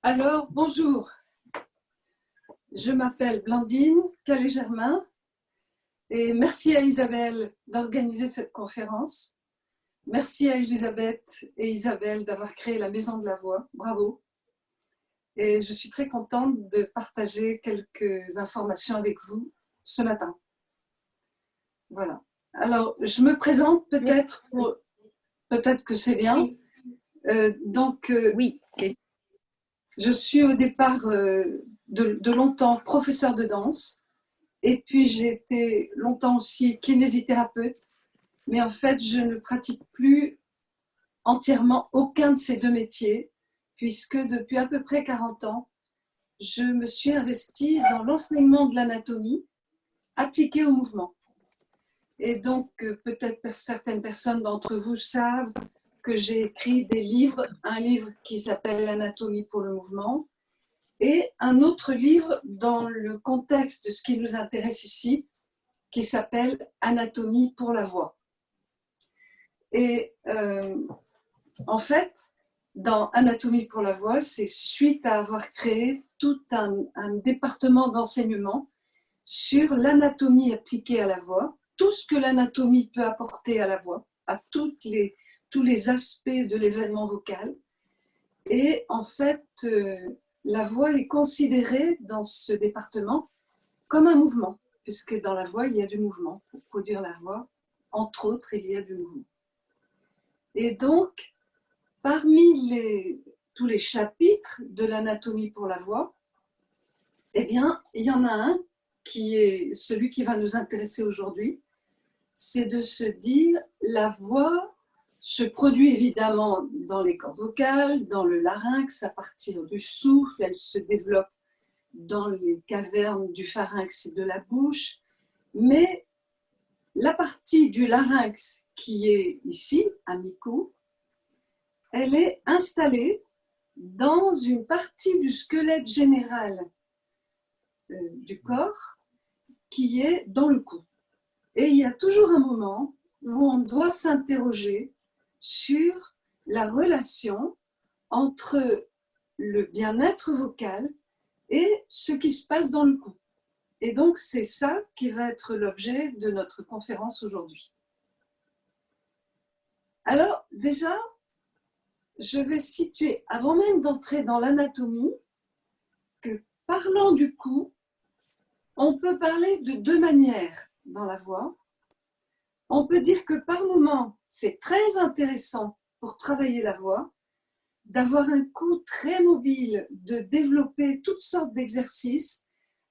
Alors, bonjour, je m'appelle Blandine Calais-Germain et merci à Isabelle d'organiser cette conférence. Merci à Elisabeth et Isabelle d'avoir créé la Maison de la Voix, bravo. Et je suis très contente de partager quelques informations avec vous ce matin. Voilà. Alors, je me présente peut-être, peut-être que c'est bien. Oui. Oui, je suis au départ de longtemps professeure de danse et puis j'ai été longtemps aussi kinésithérapeute, mais en fait je ne pratique plus entièrement aucun de ces deux métiers puisque depuis à peu près 40 ans, je me suis investie dans l'enseignement de l'anatomie appliquée au mouvement. Et donc peut-être certaines personnes d'entre vous savent que j'ai écrit des livres, un livre qui s'appelle L'anatomie pour le mouvement, et un autre livre dans le contexte de ce qui nous intéresse ici, qui s'appelle Anatomie pour la voix. Et en fait, dans Anatomie pour la voix, c'est suite à avoir créé tout un département d'enseignement sur l'anatomie appliquée à la voix, tout ce que l'anatomie peut apporter à la voix, à tous les aspects de l'événement vocal. Et en fait, la voix est considérée dans ce département comme un mouvement, puisque dans la voix, il y a du mouvement. Pour produire la voix, entre autres, il y a du mouvement. Et donc, parmi tous les chapitres de l'anatomie pour la voix, eh bien, il y en a un qui est celui qui va nous intéresser aujourd'hui, c'est de se dire la voix se produit évidemment dans les cordes vocales, dans le larynx à partir du souffle, elle se développe dans les cavernes du pharynx et de la bouche, mais la partie du larynx qui est ici, amico, elle est installée dans une partie du squelette général du corps qui est dans le cou. Et il y a toujours un moment où on doit s'interroger sur la relation entre le bien-être vocal et ce qui se passe dans le cou. Et donc, c'est ça qui va être l'objet de notre conférence aujourd'hui. Alors, déjà, je vais situer, avant même d'entrer dans l'anatomie, que parlant du cou, on peut parler de deux manières dans la voix. On peut dire que par moment, c'est très intéressant pour travailler la voix, d'avoir un cou très mobile, de développer toutes sortes d'exercices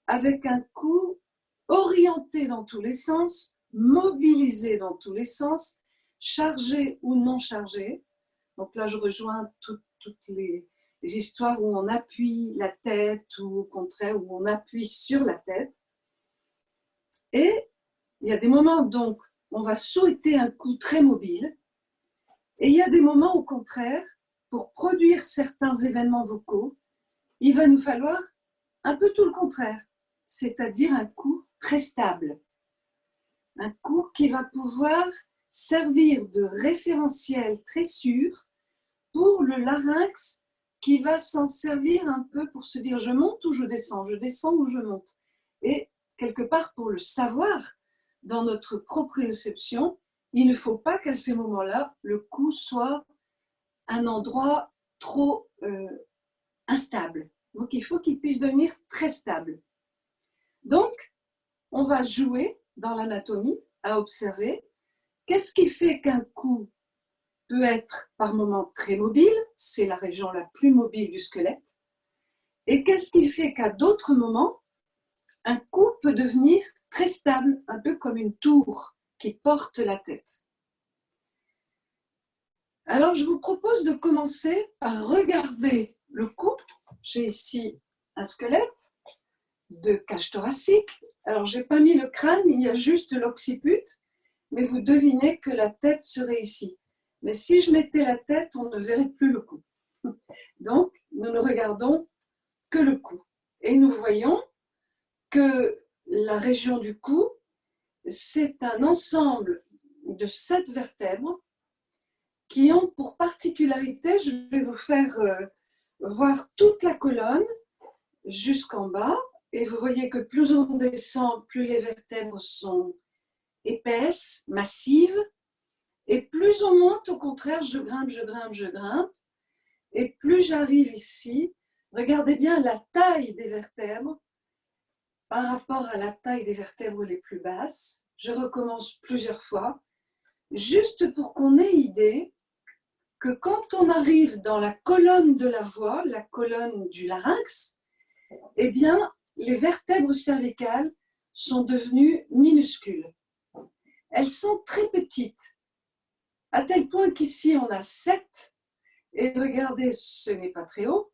avec un cou orienté dans tous les sens, mobilisé dans tous les sens, chargé ou non chargé. Donc là, je rejoins toutes les histoires où on appuie la tête ou au contraire où on appuie sur la tête. Et il y a des moments donc on va souhaiter un cou très mobile et il y a des moments au contraire, pour produire certains événements vocaux, il va nous falloir un peu tout le contraire, c'est-à-dire un cou très stable. Un cou qui va pouvoir servir de référentiel très sûr pour le larynx qui va s'en servir un peu pour se dire je monte ou je descends ou je monte. Et quelque part pour le savoir dans notre proprioception, il ne faut pas qu'à ces moments-là, le cou soit un endroit trop instable. Donc, il faut qu'il puisse devenir très stable. Donc, on va jouer dans l'anatomie à observer qu'est-ce qui fait qu'un cou peut être par moments très mobile, c'est la région la plus mobile du squelette, et qu'est-ce qui fait qu'à d'autres moments, un cou peut devenir très stable, un peu comme une tour qui porte la tête. Alors, je vous propose de commencer par regarder le cou. J'ai ici un squelette de cage thoracique. Alors, je n'ai pas mis le crâne, il y a juste l'occiput, mais vous devinez que la tête serait ici. Mais si je mettais la tête, on ne verrait plus le cou. Donc, nous ne regardons que le cou. Et nous voyons que la région du cou, c'est un ensemble de 7 vertèbres qui ont pour particularité, je vais vous faire voir toute la colonne jusqu'en bas. Et vous voyez que plus on descend, plus les vertèbres sont épaisses, massives. Et plus on monte, au contraire, je grimpe, je grimpe, je grimpe. Et plus j'arrive ici, regardez bien la taille des vertèbres par rapport à la taille des vertèbres les plus basses. Je recommence plusieurs fois, juste pour qu'on ait idée que quand on arrive dans la colonne de la voix, la colonne du larynx, eh bien, les vertèbres cervicales sont devenues minuscules. Elles sont très petites, à tel point qu'ici on a 7, et regardez, ce n'est pas très haut,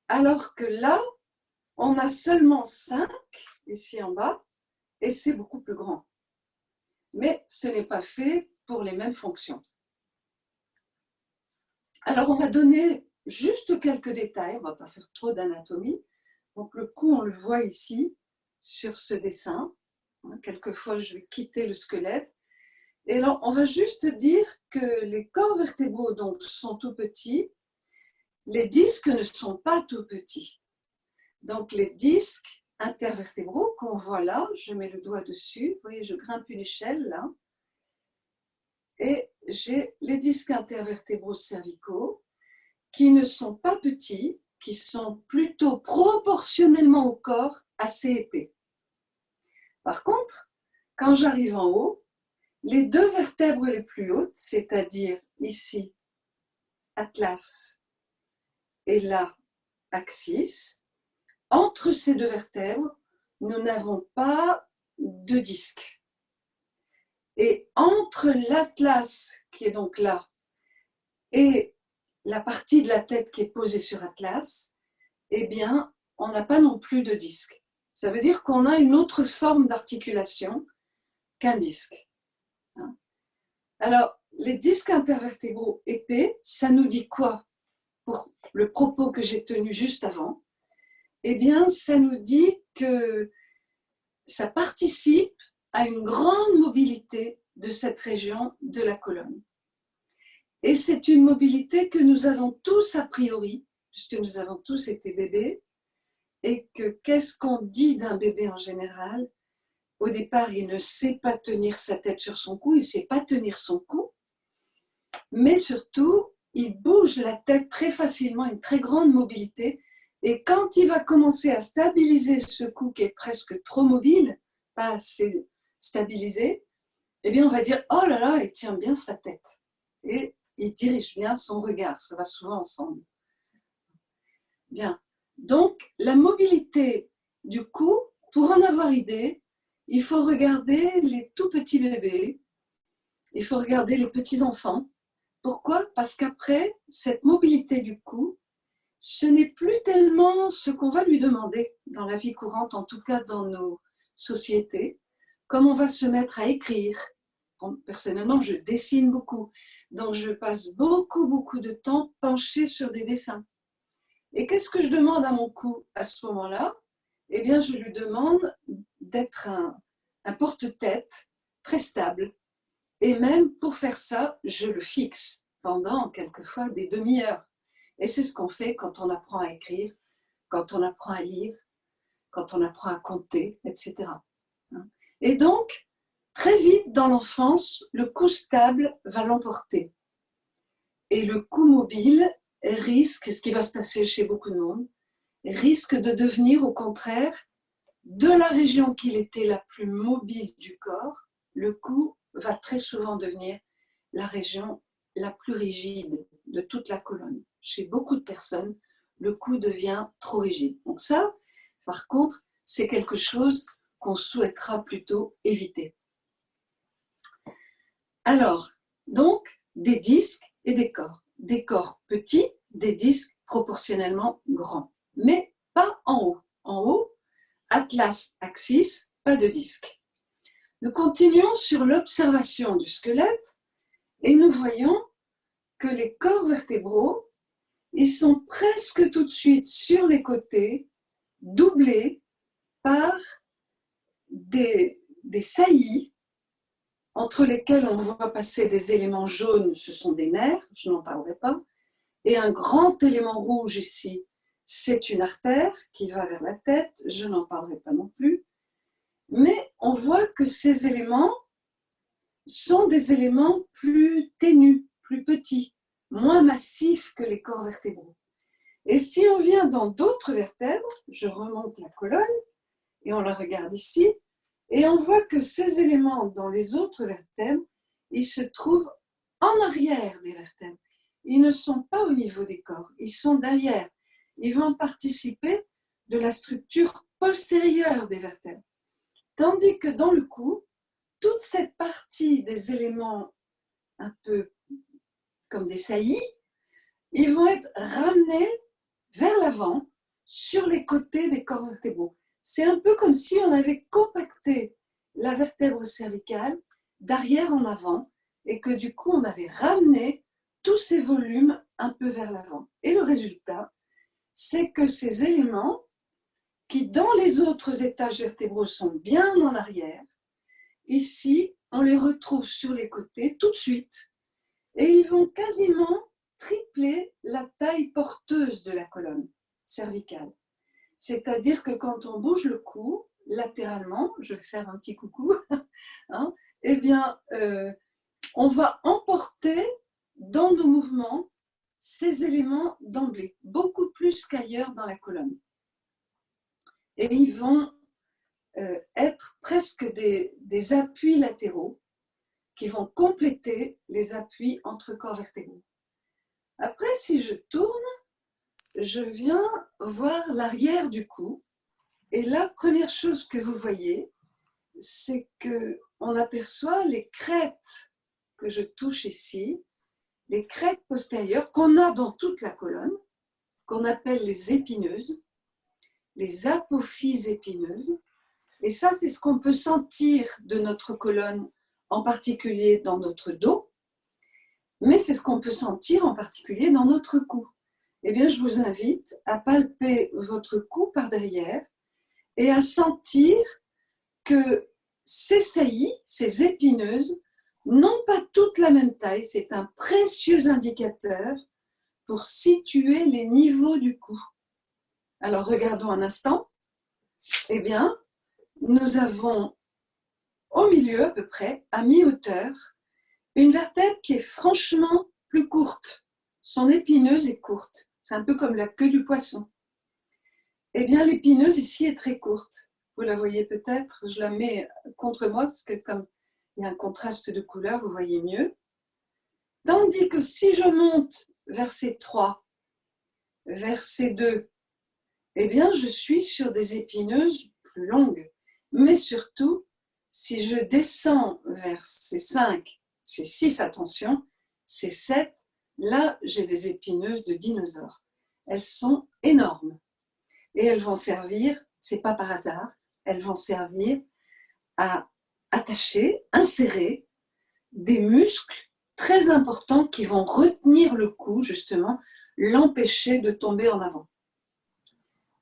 alors que là, on a seulement 5, ici en bas, et c'est beaucoup plus grand. Mais ce n'est pas fait pour les mêmes fonctions. Alors, on va donner juste quelques détails, on ne va pas faire trop d'anatomie. Donc, le cou, on le voit ici, sur ce dessin. Quelquefois, je vais quitter le squelette. Et là, on va juste dire que les corps vertébraux donc, sont tout petits, les disques ne sont pas tout petits. Donc, les disques intervertébraux qu'on voit là, je mets le doigt dessus, vous voyez, je grimpe une échelle là, et j'ai les disques intervertébraux cervicaux qui ne sont pas petits, qui sont plutôt proportionnellement au corps assez épais. Par contre, quand j'arrive en haut, les 2 vertèbres les plus hautes, c'est-à-dire ici, atlas, et là, axis, entre ces 2 vertèbres, nous n'avons pas de disque. Et entre l'atlas, qui est donc là, et la partie de la tête qui est posée sur atlas, eh bien, on n'a pas non plus de disque. Ça veut dire qu'on a une autre forme d'articulation qu'un disque. Alors, les disques intervertébraux épais, ça nous dit quoi pour le propos que j'ai tenu juste avant? Eh bien, ça nous dit que ça participe à une grande mobilité de cette région de la colonne. Et c'est une mobilité que nous avons tous a priori, puisque nous avons tous été bébés, et que qu'est-ce qu'on dit d'un bébé en général? Au départ, il ne sait pas tenir sa tête sur son cou, il ne sait pas tenir son cou, mais surtout, il bouge la tête très facilement, une très grande mobilité, et quand il va commencer à stabiliser ce cou qui est presque trop mobile, pas assez stabilisé, eh bien on va dire « Oh là là, il tient bien sa tête ». Et il dirige bien son regard, ça va souvent ensemble. Bien, donc la mobilité du cou, pour en avoir idée, il faut regarder les tout petits bébés, il faut regarder les petits enfants. Pourquoi? Parce qu'après, cette mobilité du cou, ce n'est plus tellement ce qu'on va lui demander dans la vie courante, en tout cas dans nos sociétés, comme on va se mettre à écrire. Personnellement, je dessine beaucoup, donc je passe beaucoup de temps penchée sur des dessins. Et qu'est-ce que je demande à mon cou à ce moment-là? Eh bien, je lui demande d'être un porte-tête très stable. Et même pour faire ça, je le fixe pendant quelquefois des demi-heures. Et c'est ce qu'on fait quand on apprend à écrire, quand on apprend à lire, quand on apprend à compter, etc. Et donc, très vite dans l'enfance, le cou stable va l'emporter. Et le cou mobile risque, ce qui va se passer chez beaucoup de monde, risque de devenir au contraire, de la région qu'il était la plus mobile du corps, le cou va très souvent devenir la région la plus rigide de toute la colonne. Chez beaucoup de personnes, le cou devient trop rigide. Donc ça, par contre, c'est quelque chose qu'on souhaitera plutôt éviter. Alors, donc, des disques et des corps. Des corps petits, des disques proportionnellement grands. Mais pas en haut. En haut, atlas, axis, pas de disque. Nous continuons sur l'observation du squelette et nous voyons que les corps vertébraux, ils sont presque tout de suite sur les côtés, doublés par des saillies entre lesquelles on voit passer des éléments jaunes, ce sont des nerfs, je n'en parlerai pas, Et un grand élément rouge ici, c'est une artère qui va vers la tête, je n'en parlerai pas non plus. Mais on voit que ces éléments sont des éléments plus ténus, plus petits, moins massifs que les corps vertébraux. Et si on vient dans d'autres vertèbres, je remonte la colonne et on la regarde ici, et on voit que ces éléments dans les autres vertèbres, ils se trouvent en arrière des vertèbres. Ils ne sont pas au niveau des corps, ils sont derrière. Ils vont participer de la structure postérieure des vertèbres. Tandis que dans le cou, toute cette partie des éléments un peu comme des saillies, ils vont être ramenés vers l'avant sur les côtés des corps vertébraux. C'est un peu comme si on avait compacté la vertèbre cervicale d'arrière en avant et que du coup on avait ramené tous ces volumes un peu vers l'avant. Et le résultat, c'est que ces éléments qui dans les autres étages vertébraux sont bien en arrière, ici on les retrouve sur les côtés tout de suite et ils vont quasiment tripler la taille porteuse de la colonne cervicale. C'est-à-dire que quand on bouge le cou latéralement, je vais faire un petit coucou, hein, eh bien, on va emporter dans nos mouvements ces éléments d'emblée, beaucoup plus qu'ailleurs dans la colonne. Et ils vont être presque des appuis latéraux qui vont compléter les appuis entre corps vertébraux. Après, si je tourne, je viens voir l'arrière du cou. Et la première chose que vous voyez, c'est qu'on aperçoit les crêtes que je touche ici, les crêtes postérieures qu'on a dans toute la colonne, qu'on appelle les épineuses, les apophyses épineuses. Et ça, c'est ce qu'on peut sentir de notre colonne, en particulier dans notre dos, mais c'est ce qu'on peut sentir en particulier dans notre cou. Eh bien, je vous invite à palper votre cou par derrière et à sentir que ces saillies, ces épineuses, n'ont pas toutes la même taille. C'est un précieux indicateur pour situer les niveaux du cou. Alors, regardons un instant. Eh bien, nous avons au milieu, à peu près, à mi-hauteur, une vertèbre qui est franchement plus courte. Son épineuse est courte. C'est un peu comme la queue du poisson. Eh bien, l'épineuse ici est très courte. Vous la voyez peut-être, je la mets contre moi parce que comme il y a un contraste de couleur, vous voyez mieux. Tandis que si je monte vers ces 3, vers ces 2, eh bien, je suis sur des épineuses plus longues. Mais surtout, si je descends vers ces 5, ces 6, attention, ces 7, là, j'ai des épineuses de dinosaures. Elles sont énormes. Et elles vont servir, c'est pas par hasard, elles vont servir à attacher, insérer des muscles très importants qui vont retenir le cou, justement, l'empêcher de tomber en avant.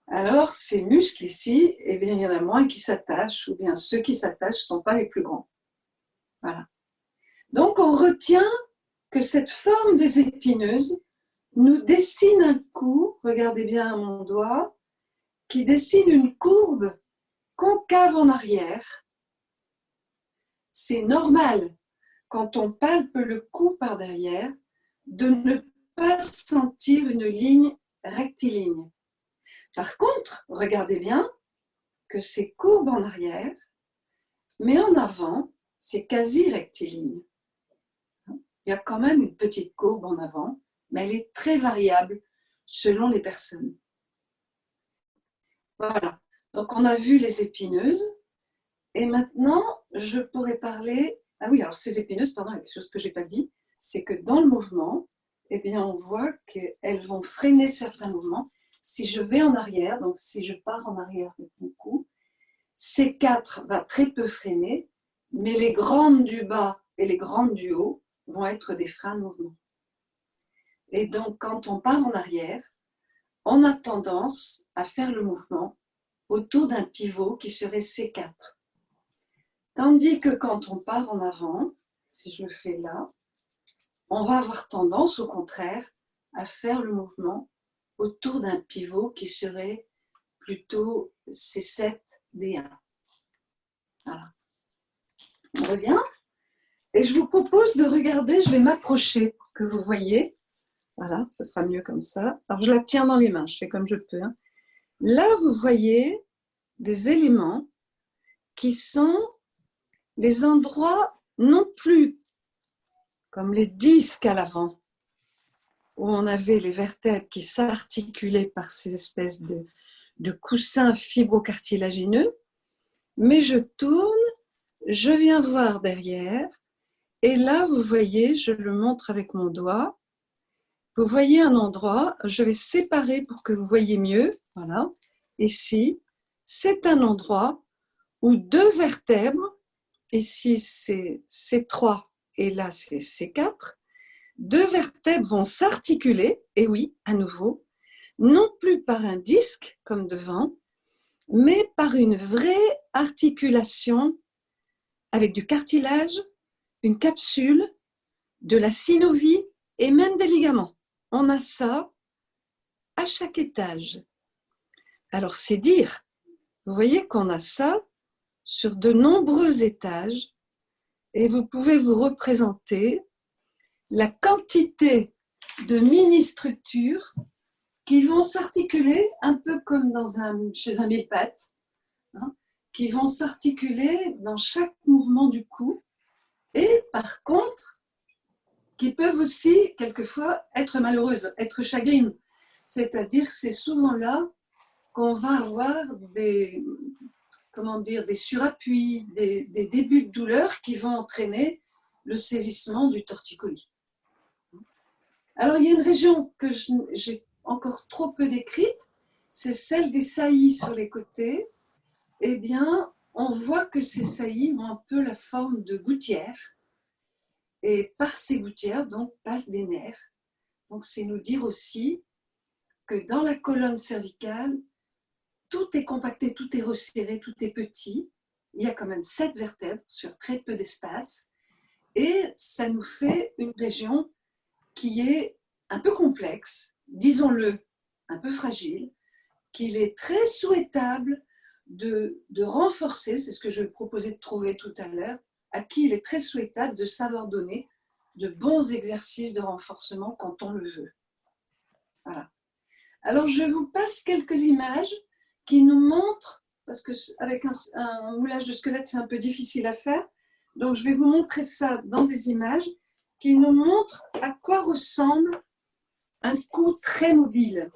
Alors, ces muscles ici, eh bien, il y en a moins qui s'attachent, ou bien ceux qui s'attachent ne sont pas les plus grands. Voilà. Donc, on retient que cette forme des épineuses nous dessine un cou, regardez bien à mon doigt, qui dessine une courbe concave en arrière. C'est normal, quand on palpe le cou par derrière, de ne pas sentir une ligne rectiligne. Par contre, regardez bien que c'est courbe en arrière, mais en avant, c'est quasi rectiligne. Il y a quand même une petite courbe en avant, mais elle est très variable selon les personnes. Voilà, donc on a vu les épineuses, et maintenant je pourrais parler... Ah oui, alors ces épineuses, pardon, il y a quelque chose que je n'ai pas dit, c'est que dans le mouvement, eh bien, on voit qu'elles vont freiner certains mouvements. Si je vais en arrière, donc si je pars en arrière avec mon cou, C4 va très peu freiner, mais les grandes du bas et les grandes du haut vont être des freins de mouvement. Et donc, quand on part en arrière, on a tendance à faire le mouvement autour d'un pivot qui serait C4. Tandis que quand on part en avant, si je le fais là, on va avoir tendance au contraire à faire le mouvement autour d'un pivot qui serait plutôt C7, D1. Voilà. On revient. Et je vous propose de regarder, je vais m'approcher pour que vous voyez. Voilà, ce sera mieux comme ça. Alors, je la tiens dans les mains, je fais comme je peux. Hein. Là, vous voyez des éléments qui sont les endroits non plus comme les disques à l'avant, où on avait les vertèbres qui s'articulaient par ces espèces de coussins fibrocartilagineux, mais je tourne, je viens voir derrière, et là, vous voyez, je le montre avec mon doigt, vous voyez un endroit, je vais séparer pour que vous voyez mieux, voilà, ici, c'est un endroit où deux vertèbres, ici c'est C3 et là c'est C4, deux vertèbres vont s'articuler, et oui, à nouveau, non plus par un disque comme devant, mais par une vraie articulation avec du cartilage, une capsule, de la synovie et même des ligaments. On a ça à chaque étage. Alors c'est dire, vous voyez qu'on a ça sur de nombreux étages et vous pouvez vous représenter la quantité de mini-structures qui vont s'articuler un peu comme chez un mille-pattes, hein, qui vont s'articuler dans chaque mouvement du cou et par contre qui peuvent aussi quelquefois être malheureuses, être chagrines. C'est-à-dire c'est souvent là qu'on va avoir des surappuis, des débuts de douleur qui vont entraîner le saisissement du torticolis. Alors, il y a une région que j'ai encore trop peu décrite, c'est celle des saillies sur les côtés. Eh bien, on voit que ces saillies ont un peu la forme de gouttières. Et par ces gouttières, donc, passent des nerfs. Donc, c'est nous dire aussi que dans la colonne cervicale, tout est compacté, tout est resserré, tout est petit. Il y a quand même 7 vertèbres sur très peu d'espace. Et ça nous fait une région qui est un peu complexe, disons-le, un peu fragile, qu'il est très souhaitable de renforcer, c'est ce que je proposais de trouver tout à l'heure, à qui il est très souhaitable de savoir donner de bons exercices de renforcement quand on le veut. Voilà. Alors, je vous passe quelques images qui nous montrent, parce qu'avec un moulage de squelette, c'est un peu difficile à faire, donc je vais vous montrer ça dans des images qui nous montrent à quoi ressemble un cou très mobile.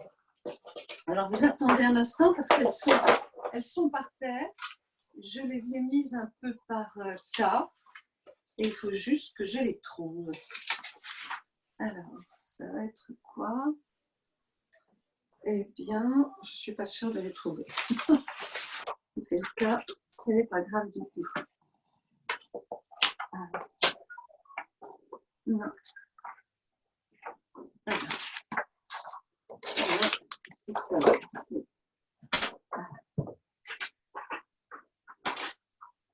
Alors, vous attendez un instant parce qu'elles sont par terre. Je les ai mises un peu par tas et il faut juste que je les trouve. Alors, ça va être quoi? Eh bien, je ne suis pas sûre de les trouver. Si c'est le cas, ce n'est pas grave du tout. Alors, non.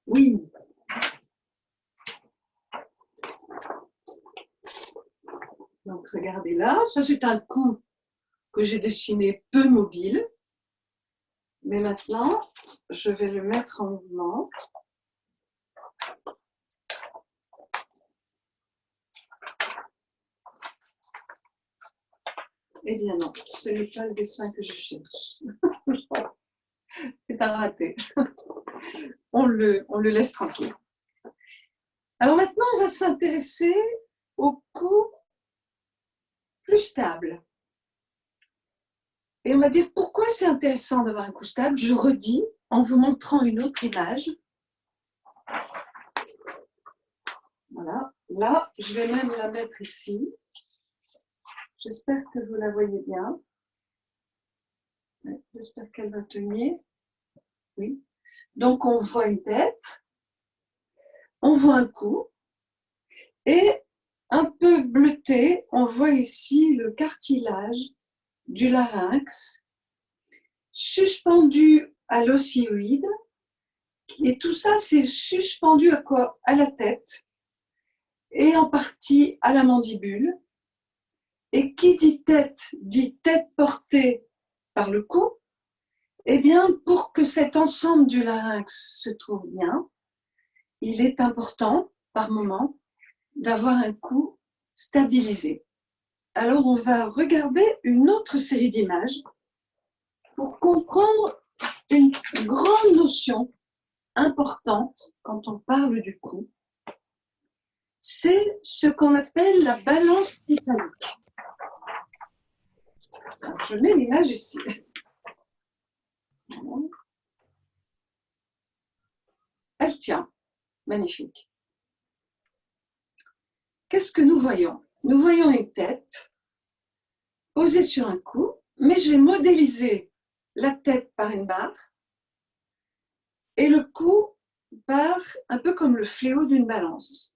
Oui. Donc, regardez là, ça c'est un cou que j'ai dessiné peu mobile. Mais maintenant, je vais le mettre en mouvement. Eh bien non, ce n'est pas le dessin que je cherche. C'est à rater. On le laisse tranquille. Alors maintenant, on va s'intéresser au cou plus stable. Et on va dire pourquoi c'est intéressant d'avoir un cou stable. Je redis en vous montrant une autre image. Voilà. Là, je vais même la mettre ici. J'espère que vous la voyez bien. J'espère qu'elle va tenir. Oui. Donc, on voit une tête, on voit un cou, et un peu bleuté, on voit ici le cartilage du larynx, suspendu à l'osioïde, et tout ça, c'est suspendu à quoi? À la tête, et en partie à la mandibule, Et qui dit tête portée par le cou. Eh bien, pour que cet ensemble du larynx se trouve bien, il est important, par moment, d'avoir un cou stabilisé. Alors, on va regarder une autre série d'images pour comprendre une grande notion importante quand on parle du cou. C'est ce qu'on appelle la balance céphalique. Alors, je mets l'image ici. Elle tient. Magnifique. Qu'est-ce que nous voyons? Nous voyons une tête posée sur un cou, mais j'ai modélisé la tête par une barre et le cou par un peu comme le fléau d'une balance.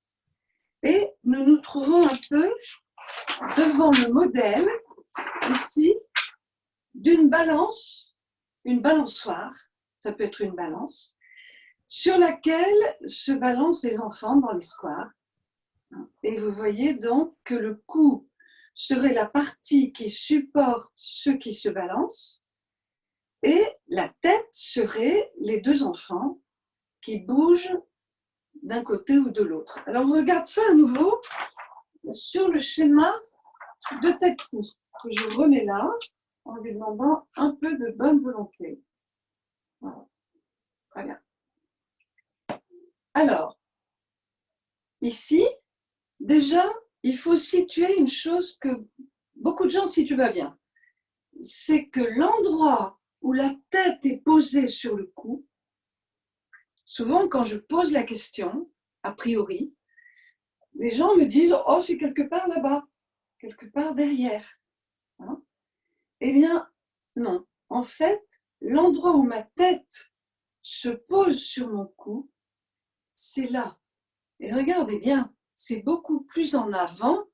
Et nous nous trouvons un peu devant le modèle, ici, d'une balance, une balançoire, ça peut être une balance, sur laquelle se balancent les enfants dans les squares. Et vous voyez donc que le cou serait la partie qui supporte ceux qui se balancent et la tête serait les deux enfants qui bougent d'un côté ou de l'autre. Alors on regarde ça à nouveau sur le schéma de tête-cou que je remets là en lui demandant un peu de bonne volonté. Voilà. Très bien. Alors, ici, déjà, il faut situer une chose que beaucoup de gens situent pas bien. C'est que l'endroit où la tête est posée sur le cou, souvent quand je pose la question, a priori, les gens me disent « Oh, c'est quelque part là-bas, quelque part derrière. Hein ». Eh bien, non. En fait, l'endroit où ma tête se pose sur mon cou, c'est là. Et regardez bien, c'est beaucoup plus en avant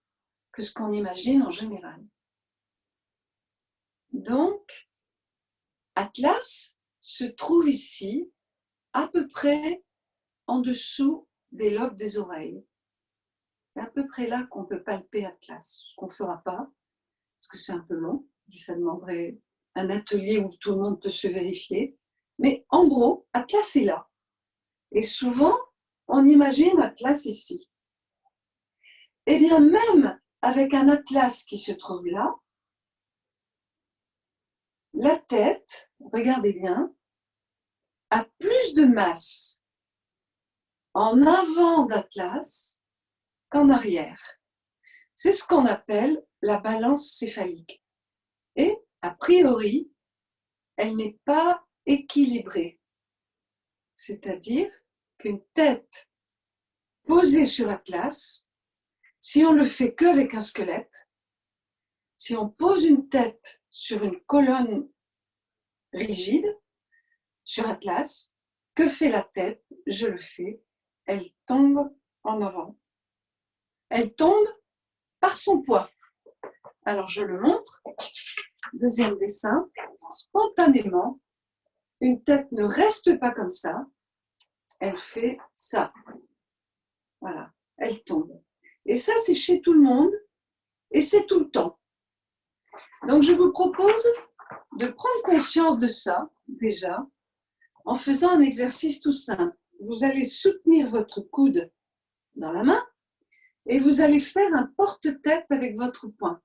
que ce qu'on imagine en général. Donc, Atlas se trouve ici, à peu près en dessous des lobes des oreilles. C'est à peu près là qu'on peut palper Atlas, ce qu'on ne fera pas, parce que c'est un peu long, ça demanderait un atelier où tout le monde peut se vérifier. Mais en gros, Atlas est là. Et souvent, on imagine Atlas ici. Eh bien, même avec un Atlas qui se trouve là, la tête, regardez bien, a plus de masse en avant d'Atlas qu'en arrière. C'est ce qu'on appelle la balance céphalique. Et, a priori, elle n'est pas équilibrée. C'est-à-dire qu'une tête posée sur Atlas, si on le fait qu'avec un squelette, si on pose une tête sur une colonne rigide, sur Atlas, que fait la tête? Je le fais, elle tombe en avant. Elle tombe par son poids. Alors je le montre. Deuxième dessin. Spontanément, une tête ne reste pas comme ça. Elle fait ça. Voilà, elle tombe. Et ça, c'est chez tout le monde et c'est tout le temps. Donc je vous propose de prendre conscience de ça, déjà, en faisant un exercice tout simple. Vous allez soutenir votre coude dans la main et vous allez faire un porte-tête avec votre poing.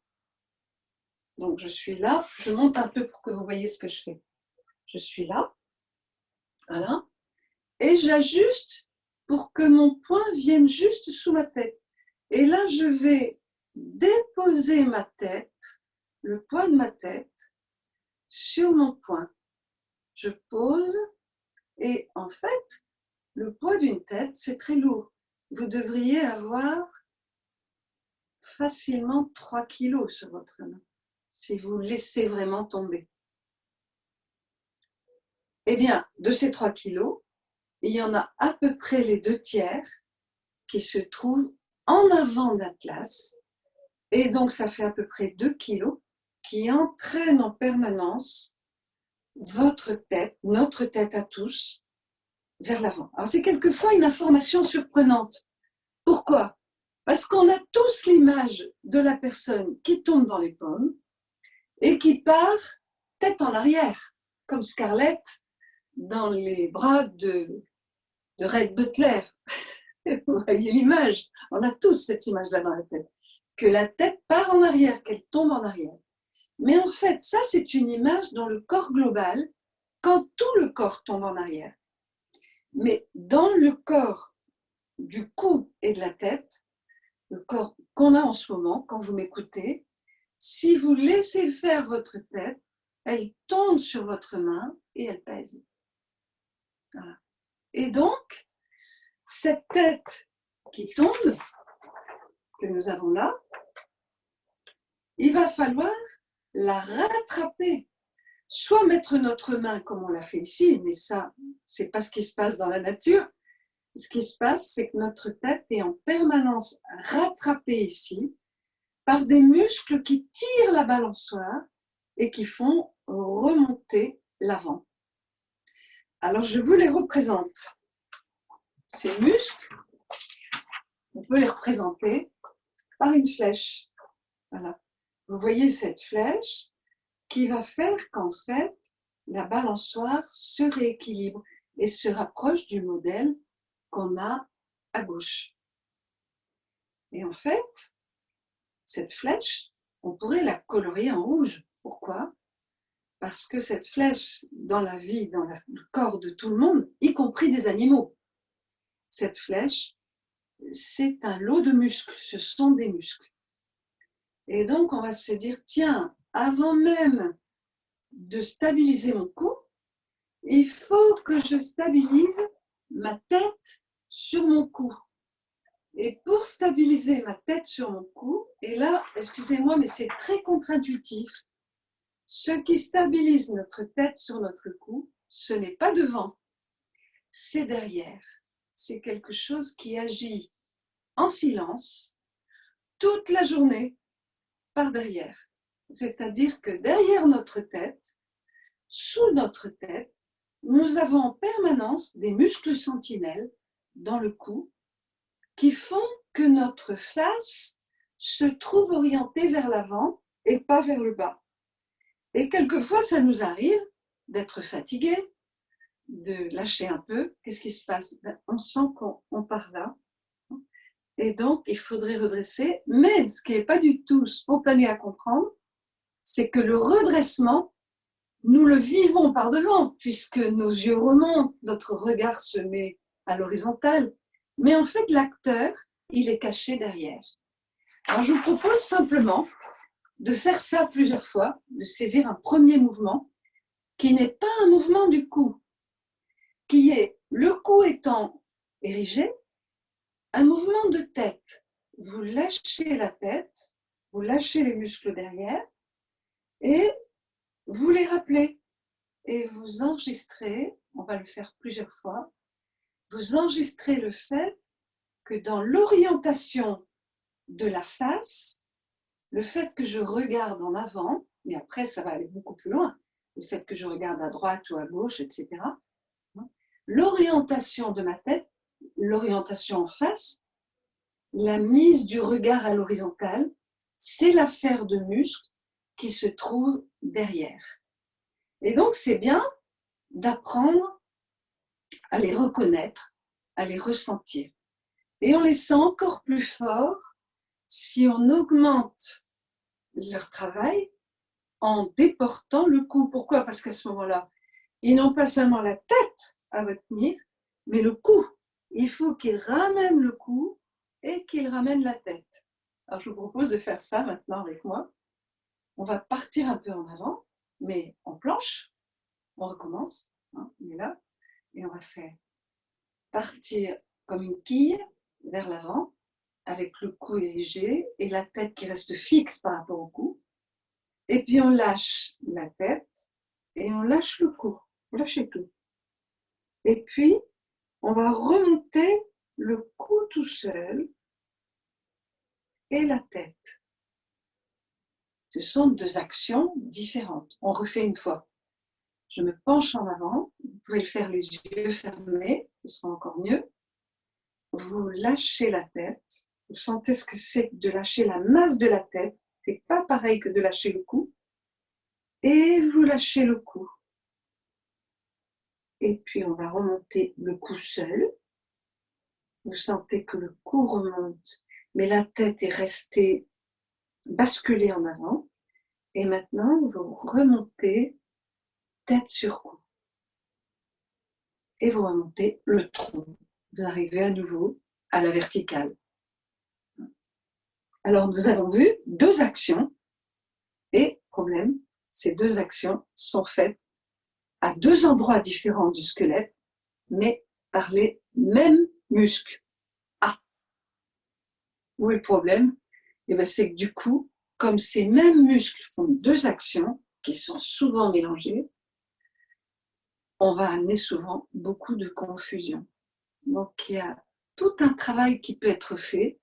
Donc je suis là, je monte un peu pour que vous voyez ce que je fais. Je suis là, voilà, et j'ajuste pour que mon poing vienne juste sous ma tête. Et là, je vais déposer ma tête, le poids de ma tête, sur mon poing. Je pose et en fait, le poids d'une tête, c'est très lourd. Vous devriez avoir facilement 3 kilos sur votre main, si vous laissez vraiment tomber. Eh bien, de ces 3 kilos, il y en a à peu près les 2/3 qui se trouvent en avant d'Atlas. Et donc, ça fait à peu près 2 kilos qui entraînent en permanence votre tête, notre tête à tous, vers l'avant. Alors, c'est quelquefois une information surprenante. Pourquoi? Parce qu'on a tous l'image de la personne qui tombe dans les pommes et qui part tête en arrière, comme Scarlett dans les bras de Red Butler. Vous voyez l'image, on a tous cette image-là dans la tête, que la tête part en arrière, qu'elle tombe en arrière. Mais en fait, ça c'est une image dans le corps global, quand tout le corps tombe en arrière. Mais dans le corps du cou et de la tête, le corps qu'on a en ce moment, quand vous m'écoutez, si vous laissez faire votre tête, elle tombe sur votre main et elle pèse. Voilà. Et donc, cette tête qui tombe, que nous avons là, il va falloir la rattraper. Soit mettre notre main comme on l'a fait ici, mais ça, c'est pas ce qui se passe dans la nature. Ce qui se passe, c'est que notre tête est en permanence rattrapée ici par des muscles qui tirent la balançoire et qui font remonter l'avant. Alors, je vous les représente. Ces muscles, on peut les représenter par une flèche. Voilà. Vous voyez cette flèche qui va faire qu'en fait, la balançoire se rééquilibre et se rapproche du modèle qu'on a à gauche. Et en fait, cette flèche, on pourrait la colorier en rouge. Pourquoi? Parce que cette flèche, dans la vie, dans le corps de tout le monde, y compris des animaux, cette flèche, c'est un lot de muscles, ce sont des muscles. Et donc, on va se dire, tiens, avant même de stabiliser mon cou, il faut que je stabilise ma tête sur mon cou. Et pour stabiliser ma tête sur mon cou, et là, excusez-moi, mais c'est très contre-intuitif, ce qui stabilise notre tête sur notre cou, ce n'est pas devant, c'est derrière. C'est quelque chose qui agit en silence toute la journée par derrière. C'est-à-dire que derrière notre tête, sous notre tête, nous avons en permanence des muscles sentinelles dans le cou qui font que notre face se trouve orientée vers l'avant et pas vers le bas. Et quelquefois, ça nous arrive d'être fatigué, de lâcher un peu. Qu'est-ce qui se passe? On sent qu'on part là. Et donc, il faudrait redresser. Mais ce qui n'est pas du tout spontané à comprendre, c'est que le redressement, nous le vivons par devant, puisque nos yeux remontent, notre regard se met à l'horizontale. Mais en fait, l'acteur, il est caché derrière. Alors, je vous propose simplement de faire ça plusieurs fois, de saisir un premier mouvement qui n'est pas un mouvement du cou, qui est le cou étant érigé, un mouvement de tête. Vous lâchez la tête, vous lâchez les muscles derrière et vous les rappelez et vous enregistrez, on va le faire plusieurs fois, vous enregistrez le fait que dans l'orientation de la face, le fait que je regarde en avant, mais après ça va aller beaucoup plus loin, le fait que je regarde à droite ou à gauche, etc., l'orientation de ma tête, l'orientation en face, la mise du regard à l'horizontale, c'est l'affaire de muscles qui se trouvent derrière. Et donc, c'est bien d'apprendre à les reconnaître, à les ressentir. Et on les sent encore plus forts si on augmente leur travail en déportant le cou. Pourquoi? Parce qu'à ce moment-là, ils n'ont pas seulement la tête à retenir, mais le cou. Il faut qu'ils ramènent le cou et qu'ils ramènent la tête. Alors, je vous propose de faire ça maintenant avec moi. On va partir un peu en avant, mais en planche. On recommence. Hein, on est là. Et on va faire partir comme une quille vers l'avant, avec le cou érigé et la tête qui reste fixe par rapport au cou. Et puis on lâche la tête et on lâche le cou. Lâchez tout. Et puis, on va remonter le cou tout seul et la tête. Ce sont deux actions différentes. On refait une fois. Je me penche en avant. Vous pouvez le faire les yeux fermés, ce sera encore mieux. Vous lâchez la tête, Vous sentez ce que c'est de lâcher la masse de la tête. C'est pas pareil que de lâcher le cou. Et vous lâchez le cou. Et puis on va remonter le cou seul. Vous sentez que le cou remonte, mais la tête est restée basculée en avant. Et maintenant, vous remontez tête sur cou. Et vous remontez le tronc. Vous arrivez à nouveau à la verticale. Alors, nous avons vu 2 actions. Et, problème, ces 2 actions sont faites à 2 endroits différents du squelette, mais par les mêmes muscles. Ah, où est le problème? Eh bien, c'est que du coup, comme ces mêmes muscles font 2 actions qui sont souvent mélangées, on va amener souvent beaucoup de confusion. Donc, il y a tout un travail qui peut être fait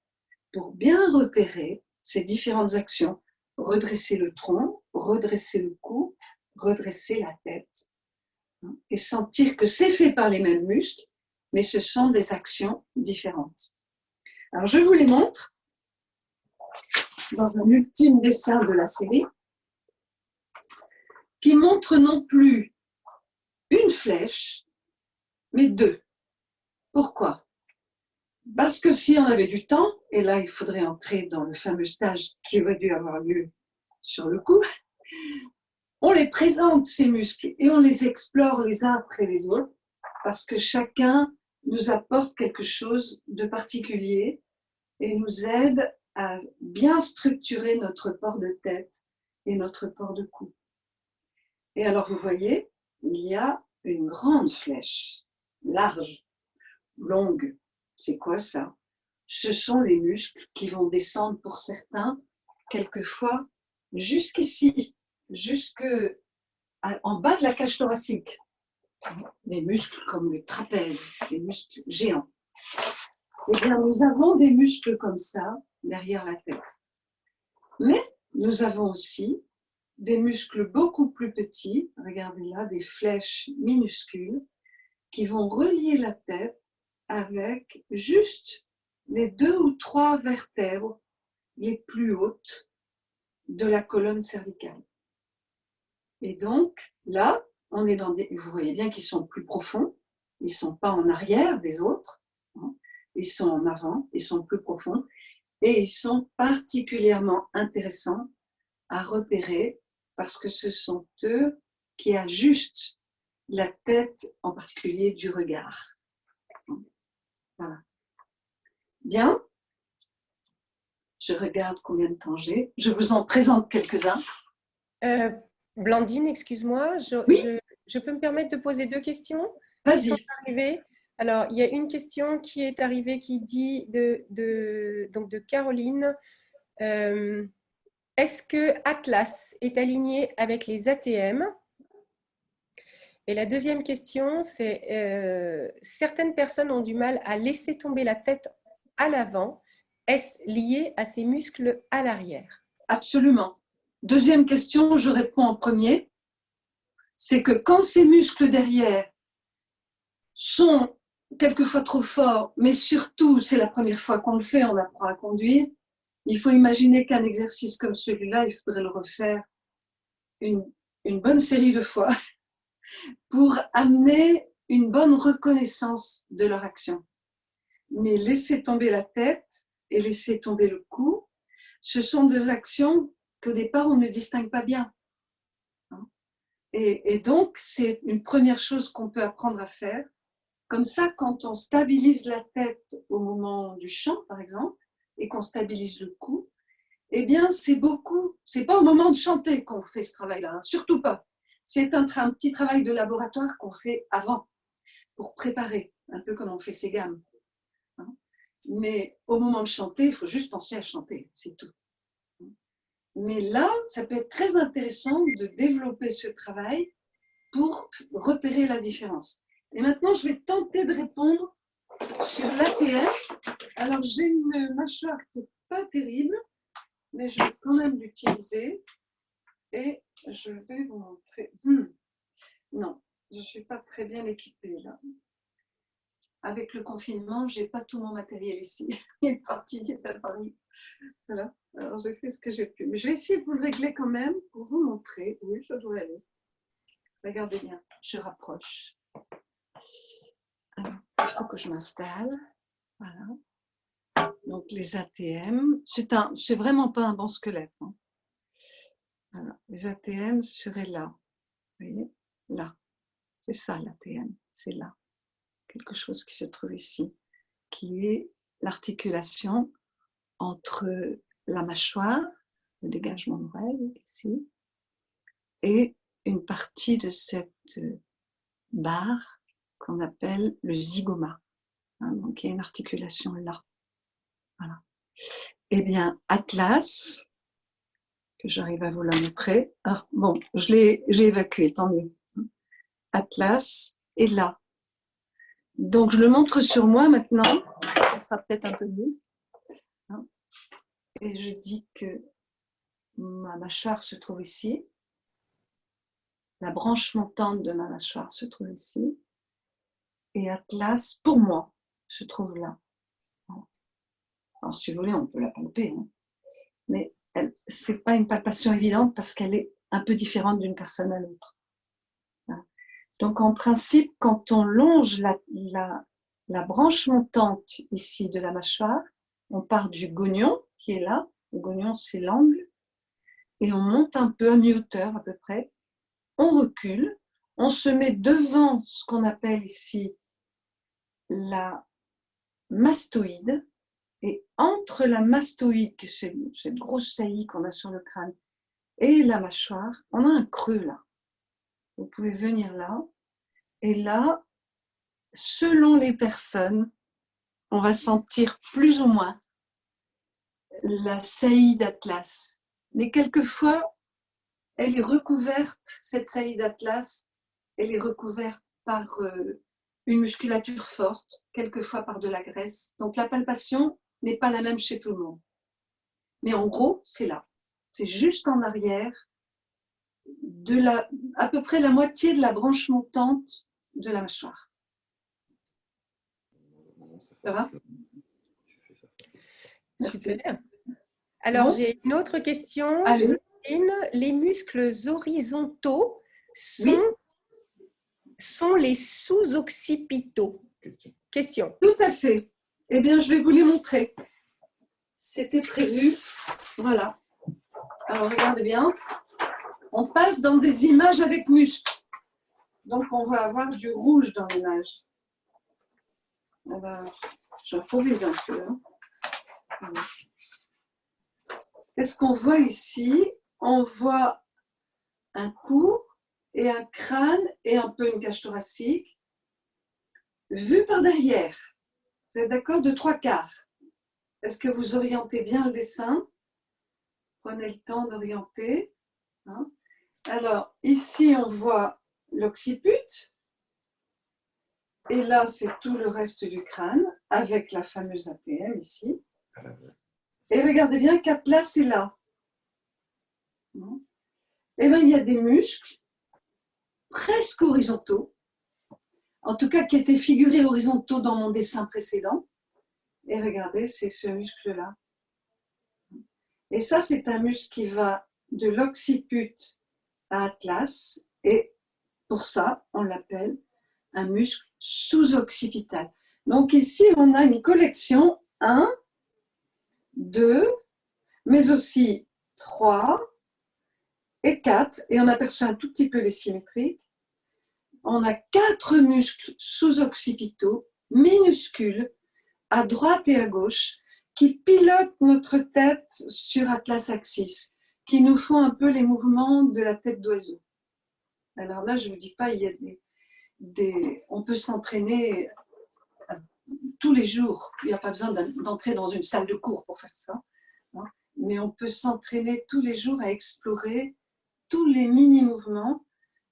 pour bien repérer ces différentes actions. Redresser le tronc, redresser le cou, redresser la tête. Et sentir que c'est fait par les mêmes muscles, mais ce sont des actions différentes. Alors, je vous les montre dans un ultime dessin de la série qui montre non plus une flèche, mais 2. Pourquoi? Parce que si on avait du temps, et là il faudrait entrer dans le fameux stage qui aurait dû avoir lieu sur le cou, on les présente ces muscles et on les explore les uns après les autres parce que chacun nous apporte quelque chose de particulier et nous aide à bien structurer notre port de tête et notre port de cou. Et alors vous voyez, il y a une grande flèche, large, longue. C'est quoi ça? Ce sont les muscles qui vont descendre pour certains, quelquefois jusqu'ici, en bas de la cage thoracique. Des muscles comme le trapèze, des muscles géants. Eh bien, nous avons des muscles comme ça derrière la tête. Mais nous avons aussi des muscles beaucoup plus petits, regardez là, des flèches minuscules, qui vont relier la tête avec juste les 2 ou 3 vertèbres les plus hautes de la colonne cervicale. Et donc, là, on est dans des... Vous voyez bien qu'ils sont plus profonds, ils ne sont pas en arrière des autres, hein. Ils sont en avant, ils sont plus profonds, et ils sont particulièrement intéressants à repérer parce que ce sont eux qui ajustent la tête, en particulier du regard. Voilà. Bien. Je regarde combien de temps j'ai. Je vous en présente quelques-uns. Blandine, excuse-moi, Oui, je peux me permettre de poser 2 questions qui sont vas-y. arrivées. Alors, il y a une question qui est arrivée qui dit donc de Caroline. Est-ce que Atlas est aligné avec les ATM? Et la deuxième question, c'est certaines personnes ont du mal à laisser tomber la tête à l'avant. Est-ce lié à ces muscles à l'arrière? Absolument. Deuxième question, je réponds en premier. C'est que quand ces muscles derrière sont quelquefois trop forts, mais surtout, c'est la première fois qu'on le fait, on apprend à conduire, il faut imaginer qu'un exercice comme celui-là, il faudrait le refaire une bonne série de fois pour amener une bonne reconnaissance de leur action. Mais laisser tomber la tête et laisser tomber le cou, ce sont 2 actions qu'au départ, on ne distingue pas bien. Et donc, c'est une première chose qu'on peut apprendre à faire. Comme ça, quand on stabilise la tête au moment du chant, par exemple, et qu'on stabilise le cou, eh bien, c'est pas au moment de chanter qu'on fait ce travail-là, hein, surtout pas. C'est un petit travail de laboratoire qu'on fait avant, pour préparer, un peu comme on fait ses gammes. Hein. Mais au moment de chanter, il faut juste penser à chanter, c'est tout. Mais là, ça peut être très intéressant de développer ce travail pour repérer la différence. Et maintenant, je vais tenter de répondre sur l'ATM. Alors, j'ai une mâchoire qui n'est pas terrible, mais je vais quand même l'utiliser. Et je vais vous montrer. Non, je ne suis pas très bien équipée là. avec le confinement, j'ai pas tout mon matériel ici. Il est parti, qui est à Paris. Voilà. Alors, je fais ce que j'ai pu. Mais je vais essayer de vous le régler quand même pour vous montrer. Oui, ça doit aller. Regardez bien, je rapproche. Alors, il faut que je m'installe. Voilà. Donc, les ATM, c'est vraiment pas un bon squelette. Hein. Voilà. Les ATM seraient là. Vous voyez, là. C'est ça l'ATM, c'est là. Quelque chose qui se trouve ici, qui est l'articulation entre la mâchoire, le dégagement d'oreille ici, et une partie de cette barre qu'on appelle le zygoma. Hein, donc, il y a une articulation là. Voilà. Eh bien, Atlas, que j'arrive à vous la montrer. Ah, bon, j'ai évacué, tant mieux. Atlas est là. Donc, je le montre sur moi maintenant. Ça sera peut-être un peu mieux. Et je dis que ma mâchoire se trouve ici. La branche montante de ma mâchoire se trouve ici. Et Atlas, pour moi, se trouve là. Alors, si vous voulez, on peut la palper. Hein. Mais ce n'est pas une palpation évidente parce qu'elle est un peu différente d'une personne à l'autre. Donc, en principe, quand on longe la branche montante ici de la mâchoire, on part du gognon qui est là. Le gognon, c'est l'angle. Et on monte un peu à mi-hauteur à peu près. On recule. On se met devant ce qu'on appelle ici la mastoïde. Et entre la mastoïde, qui est cette grosse saillie qu'on a sur le crâne, et la mâchoire, on a un creux là. Vous pouvez venir là. Et là, selon les personnes, on va sentir plus ou moins la saillie d'Atlas. Mais quelquefois, elle est recouverte, cette saillie d'Atlas, elle est recouverte par une musculature forte, quelquefois par de la graisse. Donc la palpation n'est pas la même chez tout le monde. Mais en gros, c'est là. C'est juste en arrière, à peu près la moitié de la branche montante de la mâchoire. Ça va ? Super. Alors, j'ai une autre question. Allez. Les muscles horizontaux sont les sous-occipitaux. Question. Tout à fait. Eh bien, je vais vous les montrer. C'était prévu. Voilà. Alors, regardez bien. On passe dans des images avec muscles. Donc, on va avoir du rouge dans l'image. Alors, j'improvise un peu. Hein. Voilà. Qu'est-ce qu'on voit ici? On voit un cou et un crâne et un peu une cage thoracique vue par derrière. Vous êtes d'accord? De 3/4. Est-ce que vous orientez bien le dessin? Prenez le temps d'orienter. Hein? Alors, ici, on voit l'occiput. Et là, c'est tout le reste du crâne, avec la fameuse ATM ici. Et regardez bien qu'Atlas est là. Et bien, il y a des muscles presque horizontaux, en tout cas qui étaient figurés horizontaux dans mon dessin précédent. Et regardez, c'est ce muscle-là. Et ça, c'est un muscle qui va de l'occiput à Atlas. Et pour ça, on l'appelle un muscle sous-occipital. Donc ici, on a une collection 1, 2, mais aussi 3 et 4. Et on aperçoit un tout petit peu les symétriques. On a 4 muscles sous-occipitaux, minuscules, à droite et à gauche, qui pilotent notre tête sur Atlas Axis, qui nous font un peu les mouvements de la tête d'oiseau. Alors là, je ne vous dis pas, il y a on peut s'entraîner tous les jours. Il n'y a pas besoin d'entrer dans une salle de cours pour faire ça. Hein. Mais on peut s'entraîner tous les jours à explorer tous les mini-mouvements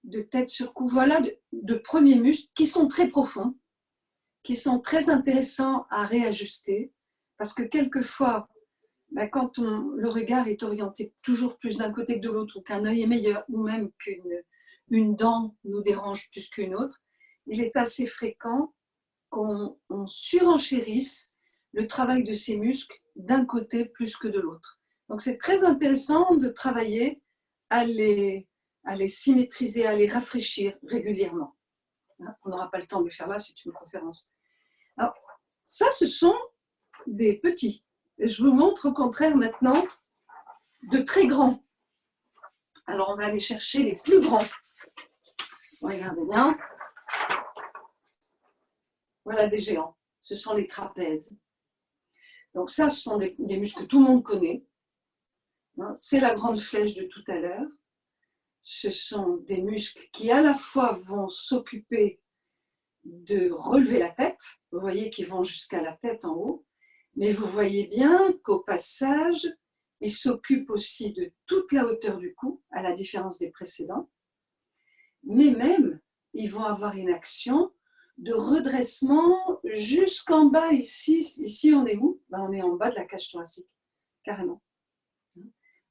de tête sur cou. Voilà de premiers muscles qui sont très profonds, qui sont très intéressants à réajuster, parce que quelquefois, quand le regard est orienté toujours plus d'un côté que de l'autre, ou qu'un œil est meilleur, ou même qu'une dent nous dérange plus qu'une autre, il est assez fréquent qu'on surenchérisse le travail de ces muscles d'un côté plus que de l'autre. Donc c'est très intéressant de travailler à les symétriser, à les rafraîchir régulièrement. On n'aura pas le temps de le faire là, c'est une conférence. Alors, ça, ce sont des petits. Et je vous montre au contraire maintenant de très grands. Alors, on va aller chercher les plus grands. Regardez bien. Voilà des géants. Ce sont les trapèzes. Donc ça, ce sont des muscles que tout le monde connaît. C'est la grande flèche de tout à l'heure. Ce sont des muscles qui à la fois vont s'occuper de relever la tête. Vous voyez qu'ils vont jusqu'à la tête en haut. Mais vous voyez bien qu'au passage, ils s'occupent aussi de toute la hauteur du cou, à la différence des précédents. Mais même, ils vont avoir une action de redressement jusqu'en bas ici. Ici, on est où? On est en bas de la cage thoracique, carrément.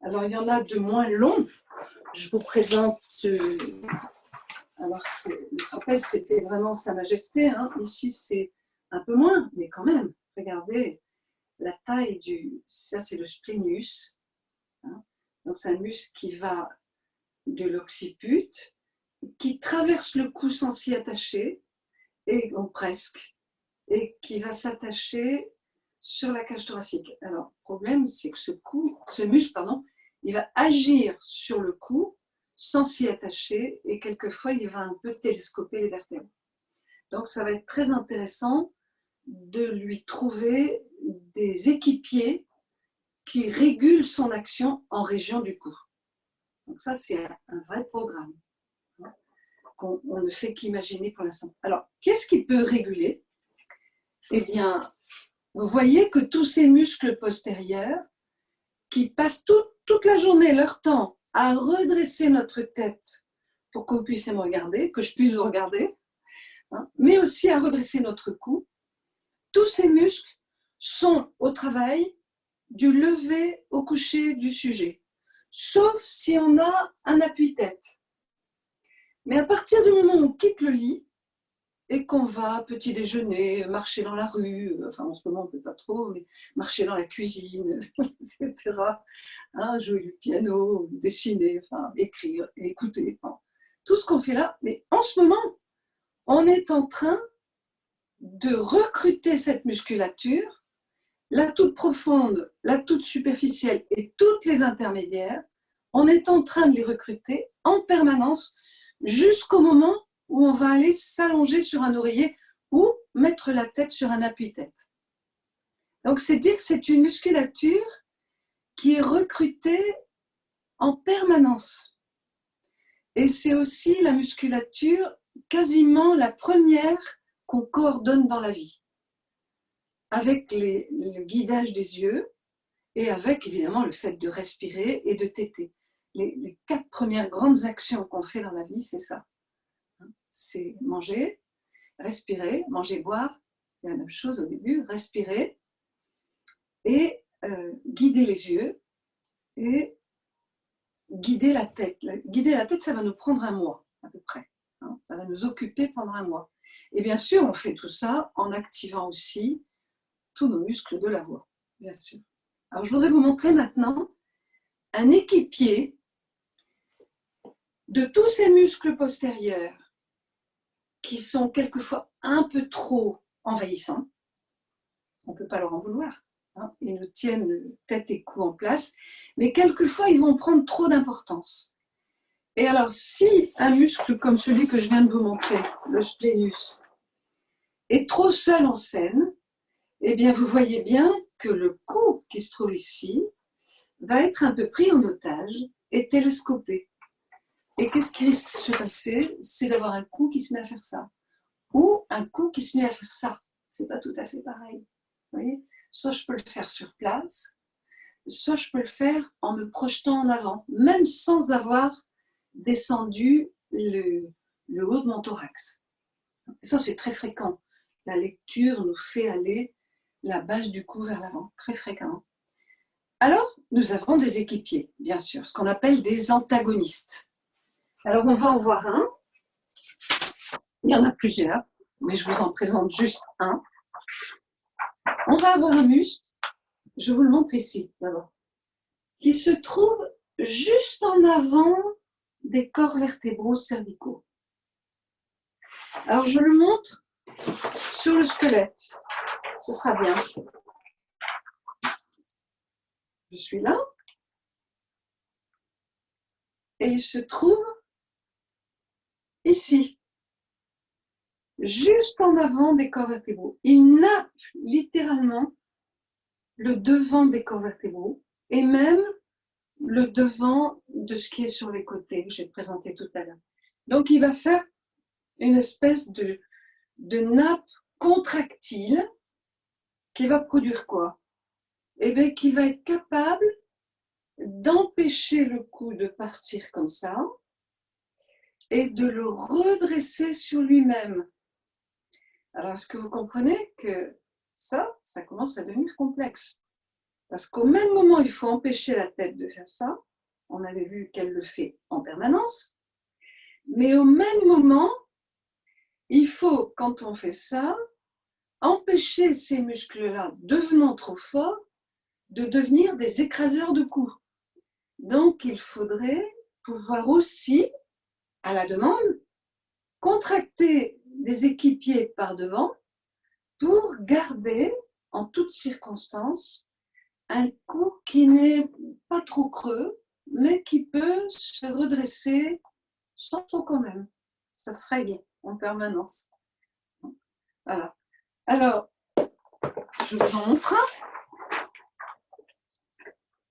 Alors, il y en a de moins longs. Je vous présente... Alors, le trapèze, c'était vraiment Sa Majesté. Ici, c'est un peu moins, mais quand même, regardez la taille du... Ça, c'est le splénus. Donc, c'est un muscle qui va de l'occiput, qui traverse le cou sans s'y attacher, ou presque, et qui va s'attacher sur la cage thoracique. Alors, le problème, c'est que ce muscle, il va agir sur le cou sans s'y attacher, et quelquefois, il va un peu télescoper les vertèbres. Donc, ça va être très intéressant de lui trouver des équipiers qui régulent son action en région du cou. Donc ça, c'est un vrai programme qu'on ne fait qu'imaginer pour l'instant. Alors, qu'est-ce qui peut réguler? Eh bien, vous voyez que tous ces muscles postérieurs qui passent toute la journée leur temps à redresser notre tête pour qu'on puisse me regarder, que je puisse vous regarder, mais aussi à redresser notre cou, tous ces muscles sont au travail du lever au coucher du sujet, sauf si on a un appui-tête. Mais à partir du moment où on quitte le lit et qu'on va petit déjeuner, marcher dans la rue, enfin en ce moment on ne peut pas trop, mais marcher dans la cuisine, etc., jouer du piano, dessiner, écrire, écouter, tout ce qu'on fait là, mais en ce moment, on est en train de recruter cette musculature, la toute profonde, la toute superficielle et toutes les intermédiaires, on est en train de les recruter en permanence jusqu'au moment où on va aller s'allonger sur un oreiller ou mettre la tête sur un appui-tête. Donc c'est dire que c'est une musculature qui est recrutée en permanence. Et c'est aussi la musculature quasiment la première qu'on coordonne dans la vie, avec le guidage des yeux et avec évidemment le fait de respirer et de téter. Les 4 premières grandes actions qu'on fait dans la vie, c'est ça. C'est manger, respirer, manger, boire, c'est la même chose au début, respirer et guider les yeux et guider la tête. Guider la tête, ça va nous prendre un mois à peu près. Ça va nous occuper pendant un mois. Et bien sûr, on fait tout ça en activant aussi tous nos muscles de la voix, bien sûr. Alors, je voudrais vous montrer maintenant un équipier de tous ces muscles postérieurs qui sont quelquefois un peu trop envahissants. On ne peut pas leur en vouloir. Ils nous tiennent tête et cou en place, mais quelquefois, ils vont prendre trop d'importance. Et alors, si un muscle comme celui que je viens de vous montrer, le splénus, est trop seul en scène, eh bien, vous voyez bien que le cou qui se trouve ici va être un peu pris en otage et télescopé. Et qu'est-ce qui risque de se passer? C'est d'avoir un cou qui se met à faire ça. Ou un cou qui se met à faire ça. C'est pas tout à fait pareil. Vous voyez? Soit je peux le faire sur place, soit je peux le faire en me projetant en avant, même sans avoir descendu le haut de mon thorax. Et ça, c'est très fréquent. La lecture nous fait aller la base du cou vers l'avant, très fréquemment. Alors, nous avons des équipiers, bien sûr, ce qu'on appelle des antagonistes. Alors, on va en voir un. Il y en a plusieurs. mais je vous en présente juste un. On va avoir un muscle, je vous le montre ici d'abord, qui se trouve juste en avant des corps vertébraux cervicaux. Alors je le montre sur le squelette, ce sera bien. Je suis là, et il se trouve ici, juste en avant des corps vertébraux. Il nappe littéralement le devant des corps vertébraux et même le devant de ce qui est sur les côtés que j'ai présenté tout à l'heure. Donc il va faire une espèce de nappe contractile qui va produire quoi? Eh bien, qui va être capable d'empêcher le cou de partir comme ça et de le redresser sur lui-même. Alors, est-ce que vous comprenez que ça commence à devenir complexe? Parce qu'au même moment, il faut empêcher la tête de faire ça. On avait vu qu'elle le fait en permanence. Mais au même moment, il faut, quand on fait ça, empêcher ces muscles-là, devenant trop forts, de devenir des écraseurs de cou. Donc, il faudrait pouvoir aussi, à la demande, contracter des équipiers par devant pour garder, en toutes circonstances, un cou qui n'est pas trop creux, mais qui peut se redresser sans trop quand même. Ça se règle en permanence. Voilà. Alors, je vous en montre un.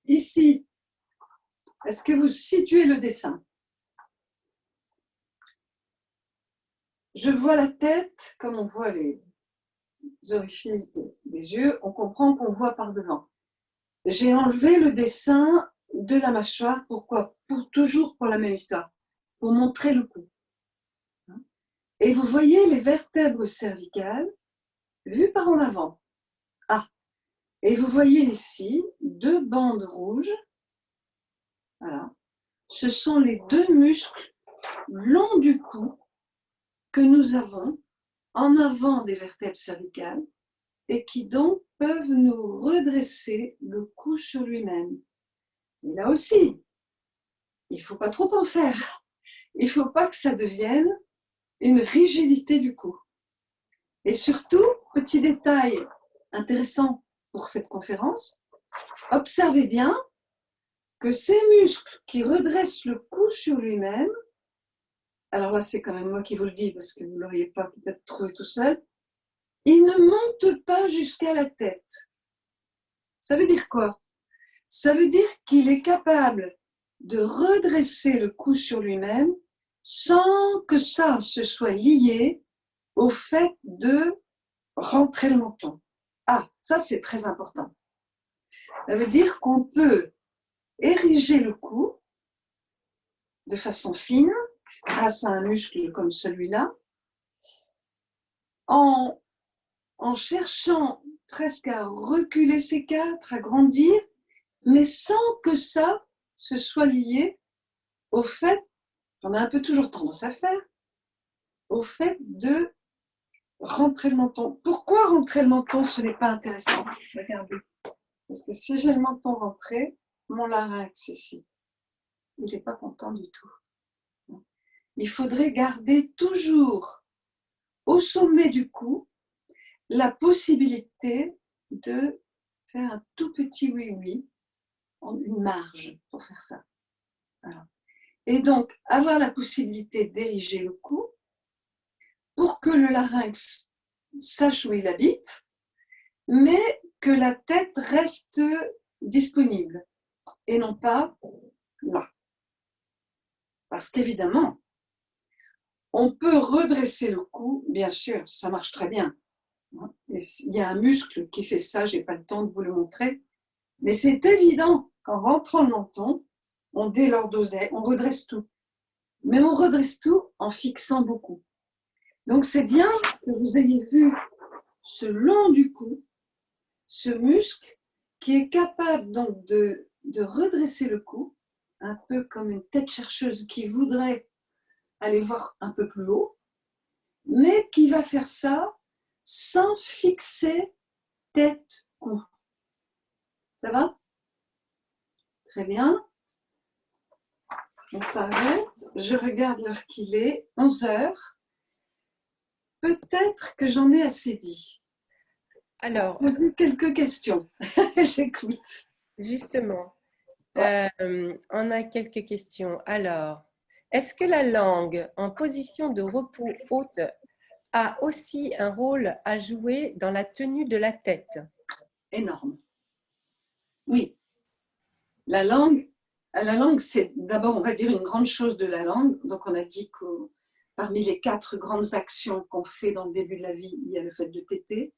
Ici, est-ce que vous situez le dessin? Je vois la tête, comme on voit les orifices des yeux, on comprend qu'on voit par devant. J'ai enlevé le dessin de la mâchoire, pourquoi? Toujours pour la même histoire, pour montrer le cou. Et vous voyez les vertèbres cervicales vues par en avant. Ah, et vous voyez ici deux bandes rouges. Voilà. Ce sont les deux muscles longs du cou que nous avons en avant des vertèbres cervicales et qui donc peuvent nous redresser le cou sur lui-même. Et là aussi, il ne faut pas trop en faire. Il ne faut pas que ça devienne une rigidité du cou. Et surtout, petit détail intéressant pour cette conférence, observez bien que ces muscles qui redressent le cou sur lui-même, alors là c'est quand même moi qui vous le dis parce que vous ne l'auriez pas peut-être trouvé tout seul, ils ne montent pas jusqu'à la tête. Ça veut dire quoi? Ça veut dire qu'il est capable de redresser le cou sur lui-même sans que ça se soit lié au fait de rentrer le menton. Ah, ça c'est très important. Ça veut dire qu'on peut ériger le cou de façon fine, grâce à un muscle comme celui-là, en cherchant presque à reculer ses quatre, à grandir, mais sans que ça se soit lié au fait, on a un peu toujours tendance à faire, au fait de rentrer le menton. Pourquoi rentrer le menton, ce n'est pas intéressant? Regardez. Parce que si j'ai le menton rentré, mon larynx ici, il n'est pas content du tout. Il faudrait garder toujours au sommet du cou la possibilité de faire un tout petit oui-oui, une marge pour faire ça. Voilà. Et donc, avoir la possibilité d'ériger le cou pour que le larynx sache où il habite, mais que la tête reste disponible et non pas là. Parce qu'évidemment, on peut redresser le cou, bien sûr, ça marche très bien. Il y a un muscle qui fait ça, je n'ai pas le temps de vous le montrer, mais c'est évident qu'en rentrant le menton, on délordose, on redresse tout. Mais on redresse tout en fixant beaucoup. Donc c'est bien que vous ayez vu ce long du cou, ce muscle qui est capable donc de redresser le cou, un peu comme une tête chercheuse qui voudrait aller voir un peu plus haut, mais qui va faire ça sans fixer tête, cou. Ça va? Très bien. On s'arrête. Je regarde l'heure qu'il est, 11 heures. Peut-être que j'en ai assez dit. Alors, poser quelques questions. J'écoute. Justement, on a quelques questions. Alors, est-ce que la langue en position de repos haute a aussi un rôle à jouer dans la tenue de la tête? Énorme. Oui. La langue, c'est d'abord, on va dire, une grande chose de la langue. Donc, on a dit que parmi les 4 grandes actions qu'on fait dans le début de la vie, il y a le fait de téter.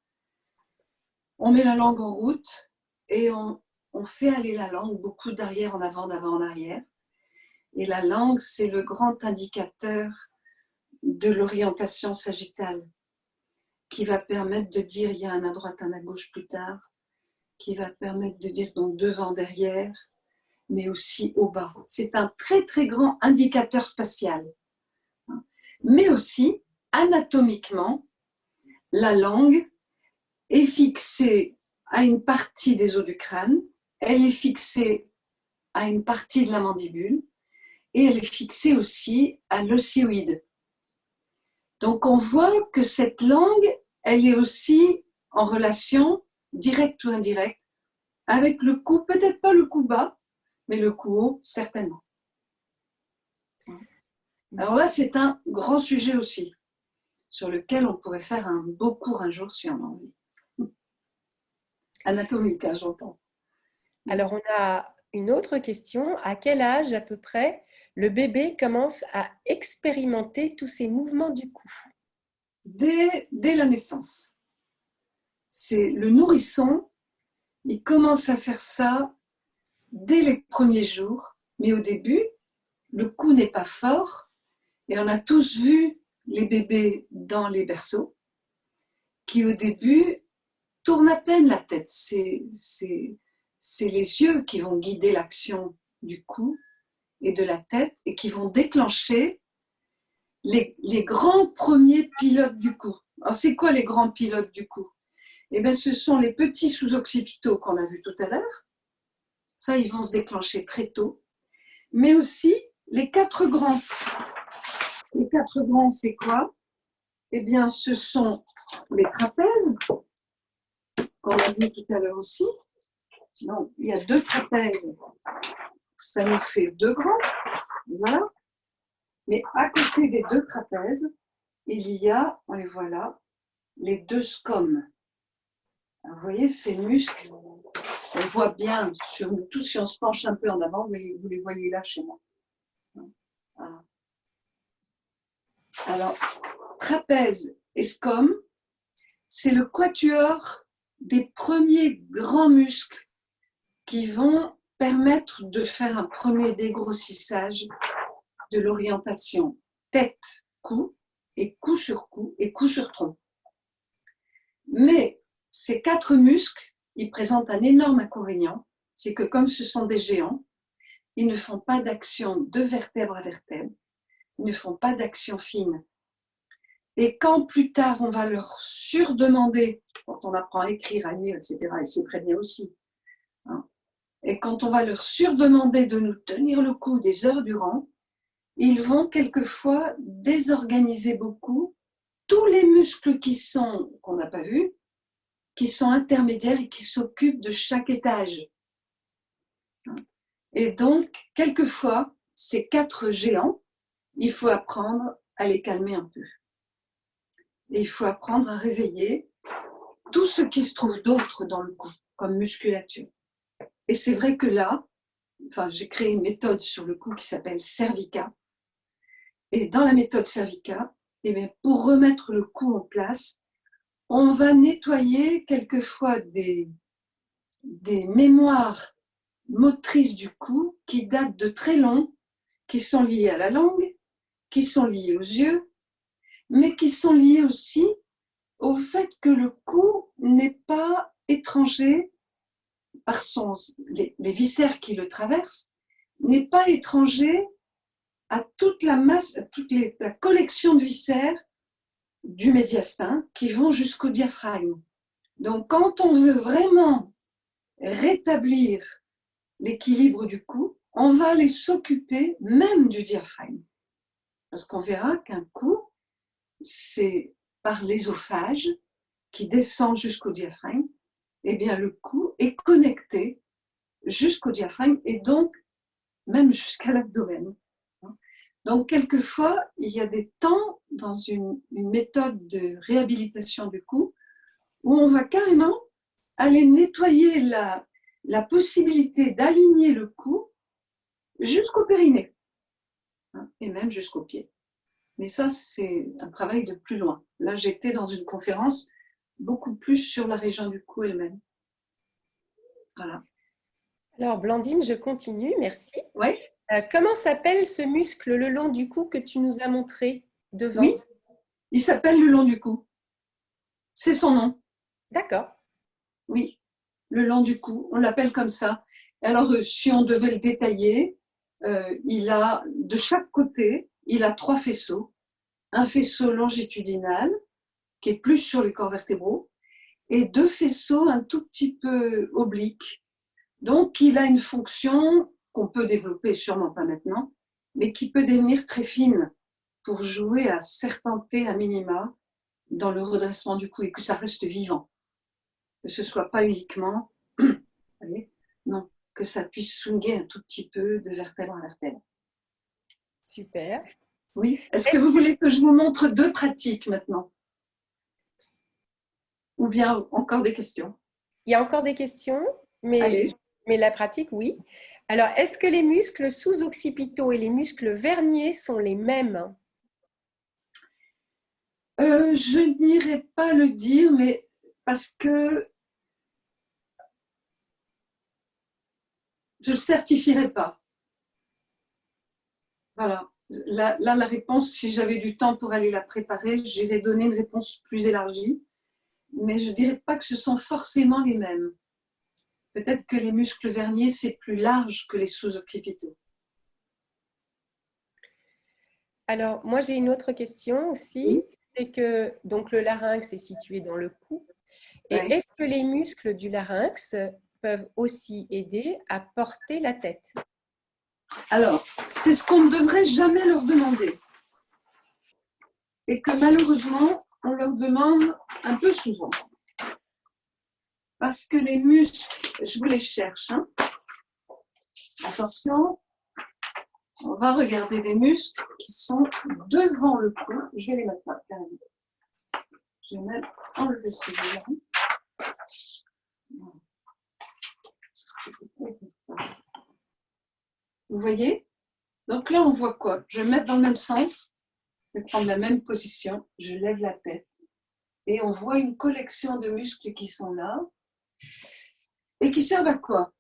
On met la langue en route et on fait aller la langue beaucoup d'arrière en avant, d'avant en arrière. Et la langue, c'est le grand indicateur de l'orientation sagittale qui va permettre de dire il y a un à droite, un à gauche plus tard, qui va permettre de dire donc devant, derrière, mais aussi au bas. C'est un très très grand indicateur spatial. Mais aussi, anatomiquement, la langue est fixée à une partie des os du crâne, elle est fixée à une partie de la mandibule et elle est fixée aussi à l'osioïde. Donc on voit que cette langue, elle est aussi en relation directe ou indirecte avec le cou, peut-être pas le cou bas, mais le cou haut, certainement. Alors là, c'est un grand sujet aussi, sur lequel on pourrait faire un beau cours un jour si on a envie. Anatomique, hein, j'entends. Alors, on a une autre question. À quel âge, à peu près, le bébé commence à expérimenter tous ces mouvements du cou? Dès la naissance. C'est le nourrisson, il commence à faire ça dès les premiers jours, mais au début, le cou n'est pas fort, et on a tous vu les bébés dans les berceaux qui, au début, tournent à peine la tête. C'est les yeux qui vont guider l'action du cou et de la tête et qui vont déclencher les grands premiers pilotes du cou. Alors, c'est quoi les grands pilotes du cou? Eh bien, ce sont les petits sous-occipitaux qu'on a vus tout à l'heure. Ça, ils vont se déclencher très tôt. Mais aussi les 4 grands. Les 4 grands, c'est quoi? Eh bien, ce sont les trapèzes, qu'on a vu tout à l'heure aussi. Donc, il y a 2 trapèzes. Ça nous fait 2 grands. Voilà. Mais à côté des 2 trapèzes, il y a, on les voit là, les 2 scomes. Alors, vous voyez, ces muscles, on voit bien sur nous tous, si on se penche un peu en avant, mais vous les voyez là chez moi. Voilà. Alors, trapèze et scom, c'est le quatuor des premiers grands muscles qui vont permettre de faire un premier dégrossissage de l'orientation tête-cou et cou sur cou et cou sur tronc. Mais ces 4 muscles, ils présentent un énorme inconvénient, c'est que comme ce sont des géants, ils ne font pas d'action de vertèbre à vertèbre, ils ne font pas d'action fine. Et quand plus tard on va leur surdemander, quand on apprend à écrire, à lire, etc., et c'est très bien aussi, hein, et quand on va leur surdemander de nous tenir le cou des heures durant, ils vont quelquefois désorganiser beaucoup tous les muscles qu'on n'a pas vus, qui sont intermédiaires et qui s'occupent de chaque étage. Et donc, quelquefois, ces 4 géants, il faut apprendre à les calmer un peu. Et il faut apprendre à réveiller tout ce qui se trouve d'autre dans le cou, comme musculature. Et c'est vrai que là, j'ai créé une méthode sur le cou qui s'appelle Cervica. Et dans la méthode Cervica, eh bien, pour remettre le cou en place, on va nettoyer quelquefois des mémoires motrices du cou qui datent de très long, qui sont liées à la langue, qui sont liées aux yeux, mais qui sont liées aussi au fait que le cou n'est pas étranger par les viscères qui le traversent, n'est pas étranger à toute la masse, la collection de viscères du médiastin qui vont jusqu'au diaphragme. Donc, quand on veut vraiment rétablir l'équilibre du cou, on va aller s'occuper même du diaphragme. Parce qu'on verra qu'un cou, c'est par l'ésophage qui descend jusqu'au diaphragme, eh bien le cou est connecté jusqu'au diaphragme et donc même jusqu'à l'abdomen. Donc quelquefois, il y a des temps dans une méthode de réhabilitation du cou où on va carrément aller nettoyer la possibilité d'aligner le cou jusqu'au périnée et même jusqu'au pied. Mais ça, c'est un travail de plus loin. Là, j'étais dans une conférence beaucoup plus sur la région du cou elle-même. Voilà. Alors, Blandine, je continue, merci. Oui. Comment s'appelle ce muscle le long du cou que tu nous as montré devant? Oui, il s'appelle le long du cou. C'est son nom. D'accord. Oui, le long du cou, on l'appelle comme ça. Alors, si on devait le détailler, il a, de chaque côté, il a 3 faisceaux. Un faisceau longitudinal, qui est plus sur les corps vertébraux, et 2 faisceaux un tout petit peu obliques. Donc, il a une fonction qu'on peut développer, sûrement pas maintenant, mais qui peut devenir très fine pour jouer à serpenter à minima dans le redressement du cou et que ça reste vivant. Que ce ne soit pas uniquement, allez, non, que ça puisse swinguer un tout petit peu de vertèbre à vertèbre. Super. Oui. Est-ce que vous voulez que je vous montre 2 pratiques maintenant? Ou bien encore des questions? Il y a encore des questions, mais la pratique, oui. Alors, est-ce que les muscles sous-occipitaux et les muscles verniers sont les mêmes? Je n'irai pas le dire, mais parce que je ne le certifierai pas. Voilà. Là, la réponse, si j'avais du temps pour aller la préparer, j'irais donner une réponse plus élargie. Mais je ne dirais pas que ce sont forcément les mêmes. Peut-être que les muscles verniers, c'est plus large que les sous-occipitaux. Alors, moi, j'ai une autre question aussi. Oui. C'est que donc, le larynx est situé dans le cou. Et Oui. est-ce que les muscles du larynx peuvent aussi aider à porter la tête? Alors, c'est ce qu'on ne devrait jamais leur demander. Et que malheureusement, on leur demande un peu souvent. Parce que les muscles, je vous les cherche. Hein. Attention, on va regarder des muscles qui sont devant le cou. Je vais les mettre là, carrément. Je vais même enlever celui-là. Vous voyez? Donc là, on voit quoi? Je vais mettre dans le même sens. Je vais prendre la même position. Je lève la tête. Et on voit une collection de muscles qui sont là. Et qui servent à quoi?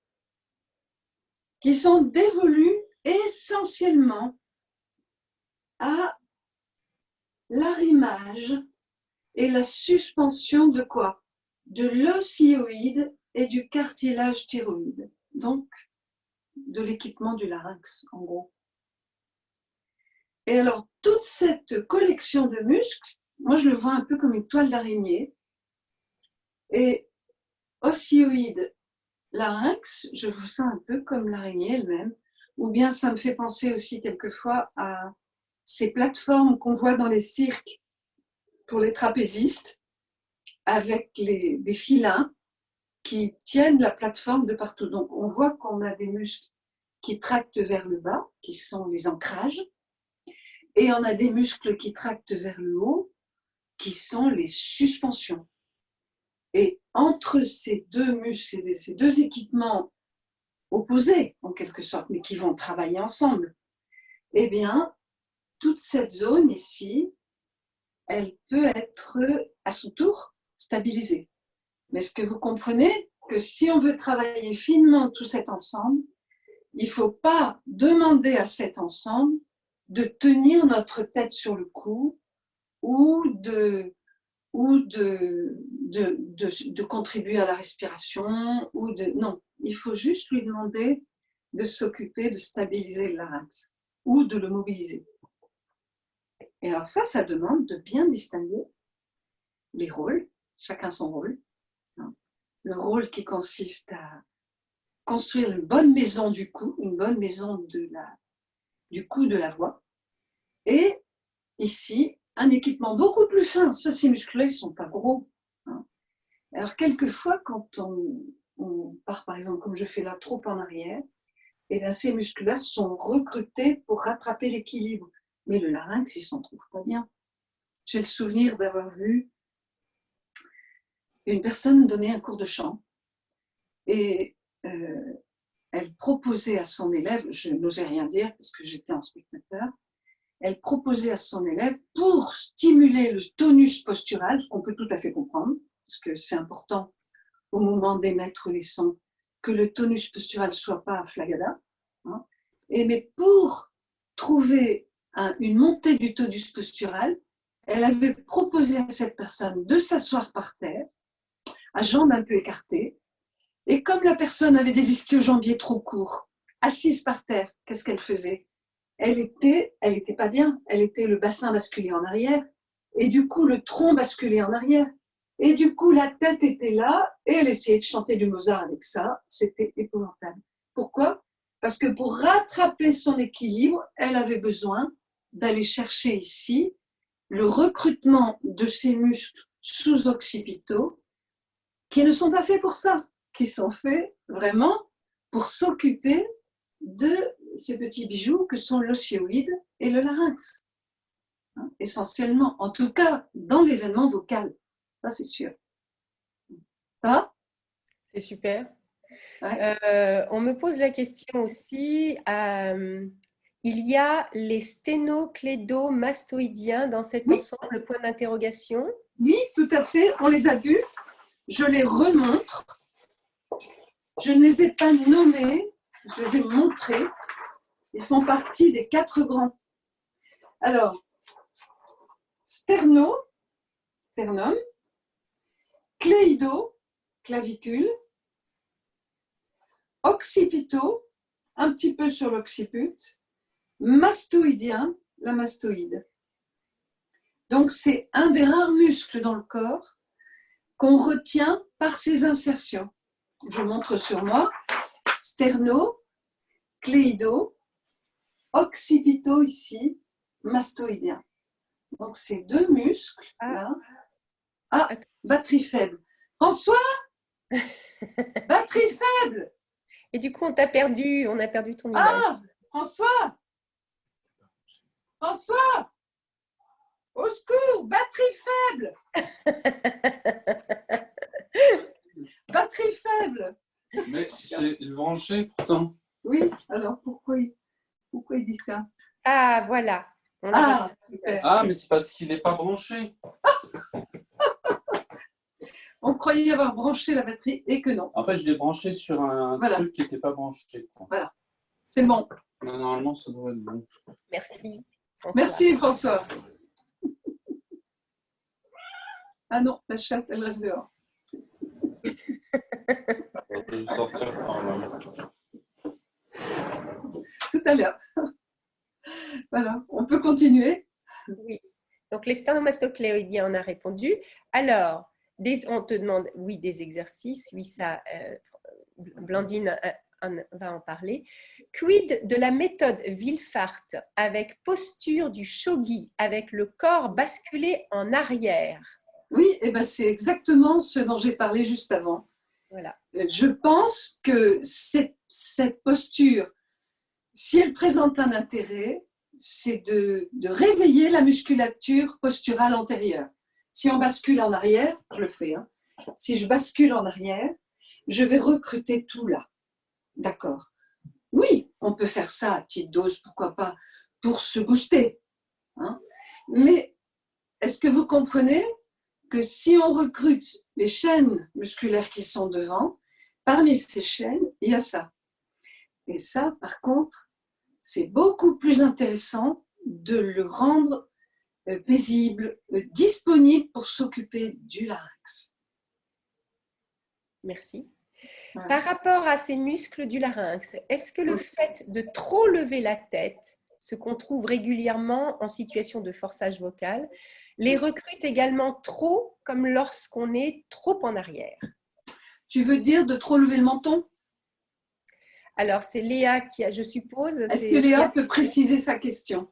Qui sont dévolus essentiellement à l'arrimage et la suspension de quoi? De l'osioïde et du cartilage thyroïde. Donc, de l'équipement du larynx, en gros. Et alors, toute cette collection de muscles, moi je le vois un peu comme une toile d'araignée. Et osioïde, larynx, je vois ça un peu comme l'araignée elle-même. Ou bien ça me fait penser aussi quelquefois à ces plateformes qu'on voit dans les cirques pour les trapézistes, avec des filins qui tiennent la plateforme de partout. Donc on voit qu'on a des muscles qui tractent vers le bas, qui sont les ancrages, et on a des muscles qui tractent vers le haut, qui sont les suspensions. Et entre ces 2 muscles, ces 2 équipements opposés en quelque sorte, mais qui vont travailler ensemble, eh bien, toute cette zone ici, elle peut être à son tour stabilisée. Mais est-ce que vous comprenez que si on veut travailler finement tout cet ensemble, il ne faut pas demander à cet ensemble de tenir notre tête sur le cou ou de contribuer à la respiration non, il faut juste lui demander de s'occuper de stabiliser le larynx ou de le mobiliser. Et alors ça demande de bien distinguer les rôles, chacun son rôle. Le rôle qui consiste à construire une bonne maison du cou, une bonne maison du cou de la voix. Et ici, un équipement beaucoup plus fin. Ces muscles-là, ils ne sont pas gros. Alors, quelquefois, quand on part, par exemple, comme je fais là, trop en arrière, et bien, ces muscles-là sont recrutés pour rattraper l'équilibre. Mais le larynx, il ne s'en trouve pas bien. J'ai le souvenir d'avoir vu une personne donner un cours de chant et elle proposait à son élève, je n'osais rien dire parce que j'étais en spectateur, elle proposait à son élève, pour stimuler le tonus postural, ce qu'on peut tout à fait comprendre, parce que c'est important au moment d'émettre les sons, que le tonus postural ne soit pas flagada, mais pour trouver une montée du tonus postural, elle avait proposé à cette personne de s'asseoir par terre, à jambes un peu écartées, et comme la personne avait des ischio-jambiers trop courts, assise par terre, qu'est-ce qu'elle faisait? Elle était pas bien, elle était le bassin basculé en arrière, et du coup le tronc basculé en arrière, et du coup la tête était là, et elle essayait de chanter du Mozart avec ça, c'était épouvantable. Pourquoi? Parce que pour rattraper son équilibre, elle avait besoin d'aller chercher ici le recrutement de ces muscles sous-occipitaux qui ne sont pas faits pour ça, qui sont faits vraiment pour s'occuper de ces petits bijoux que sont l'osioïde et le larynx. Essentiellement, en tout cas, dans l'événement vocal. Ça, c'est sûr. Ça? C'est super. Ouais. On me pose la question aussi. Il y a les sténoclédomastoïdiens dans cet ensemble, point d'interrogation. Oui, tout à fait. On les a vus. Je les remontre. Je ne les ai pas nommés. Je les ai montrés. Ils font partie des 4 grands. Alors, sternum, cléido, clavicule, occipito, un petit peu sur l'occiput, mastoïdien, la mastoïde. Donc, c'est un des rares muscles dans le corps qu'on retient par ses insertions. Je montre sur moi, sterno, cléido, occipito ici, mastoïdien. Donc, ces 2 muscles là. Ah, batterie faible. François, batterie faible. Et du coup, on a perdu ton image. Ah, François, au secours, batterie faible. Batterie faible. Mais c'est branché pourtant. Oui, alors pourquoi il dit ça? Ah, voilà. Super. Ah, mais c'est parce qu'il n'est pas branché. On croyait avoir branché la batterie et que non. En fait, je l'ai branché sur un truc qui n'était pas branché. Voilà, c'est bon. Mais normalement, ça devrait être bon. Merci. François. Merci, François. Ah non, la chatte, elle reste dehors. Je vais sortir par là. Tout à l'heure. Voilà, on peut continuer. Oui. Donc, les sténomastocléoïdiens, on a répondu. Alors, on te demande, oui, des exercices. Oui, ça, Blandine va en parler. Quid de la méthode Wilfart avec posture du shogi, avec le corps basculé en arrière? Oui, et ben c'est exactement ce dont j'ai parlé juste avant. Voilà. Je pense que cette posture, si elle présente un intérêt, c'est de réveiller la musculature posturale antérieure. Si on bascule en arrière, je le fais, hein. Si je bascule en arrière, je vais recruter tout là. D'accord. Oui, on peut faire ça à petite dose, pourquoi pas, pour se booster. Hein. Mais est-ce que vous comprenez que si on recrute les chaînes musculaires qui sont devant, parmi ces chaînes, il y a ça. Et ça, par contre, c'est beaucoup plus intéressant de le rendre paisible, disponible pour s'occuper du larynx. Merci. Voilà. Par rapport à ces muscles du larynx, est-ce que le fait de trop lever la tête, ce qu'on trouve régulièrement en situation de forçage vocal. Les recrute également trop, comme lorsqu'on est trop en arrière. Tu veux dire de trop lever le menton? Alors, c'est Léa qui a, je suppose… Est-ce que Léa peut préciser sa question?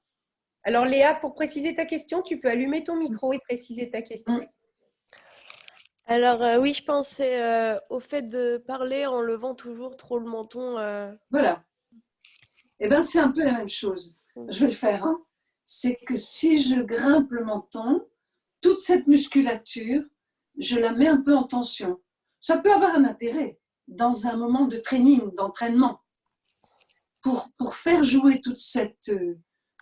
Alors, Léa, pour préciser ta question, tu peux allumer ton micro et préciser ta question. Alors, oui, je pensais au fait de parler en levant toujours trop le menton. Voilà. Eh bien, c'est un peu la même chose. Je vais le faire. Hein. C'est que si je grimpe le menton, toute cette musculature, je la mets un peu en tension. Ça peut avoir un intérêt dans un moment de training, d'entraînement, pour faire jouer toute cette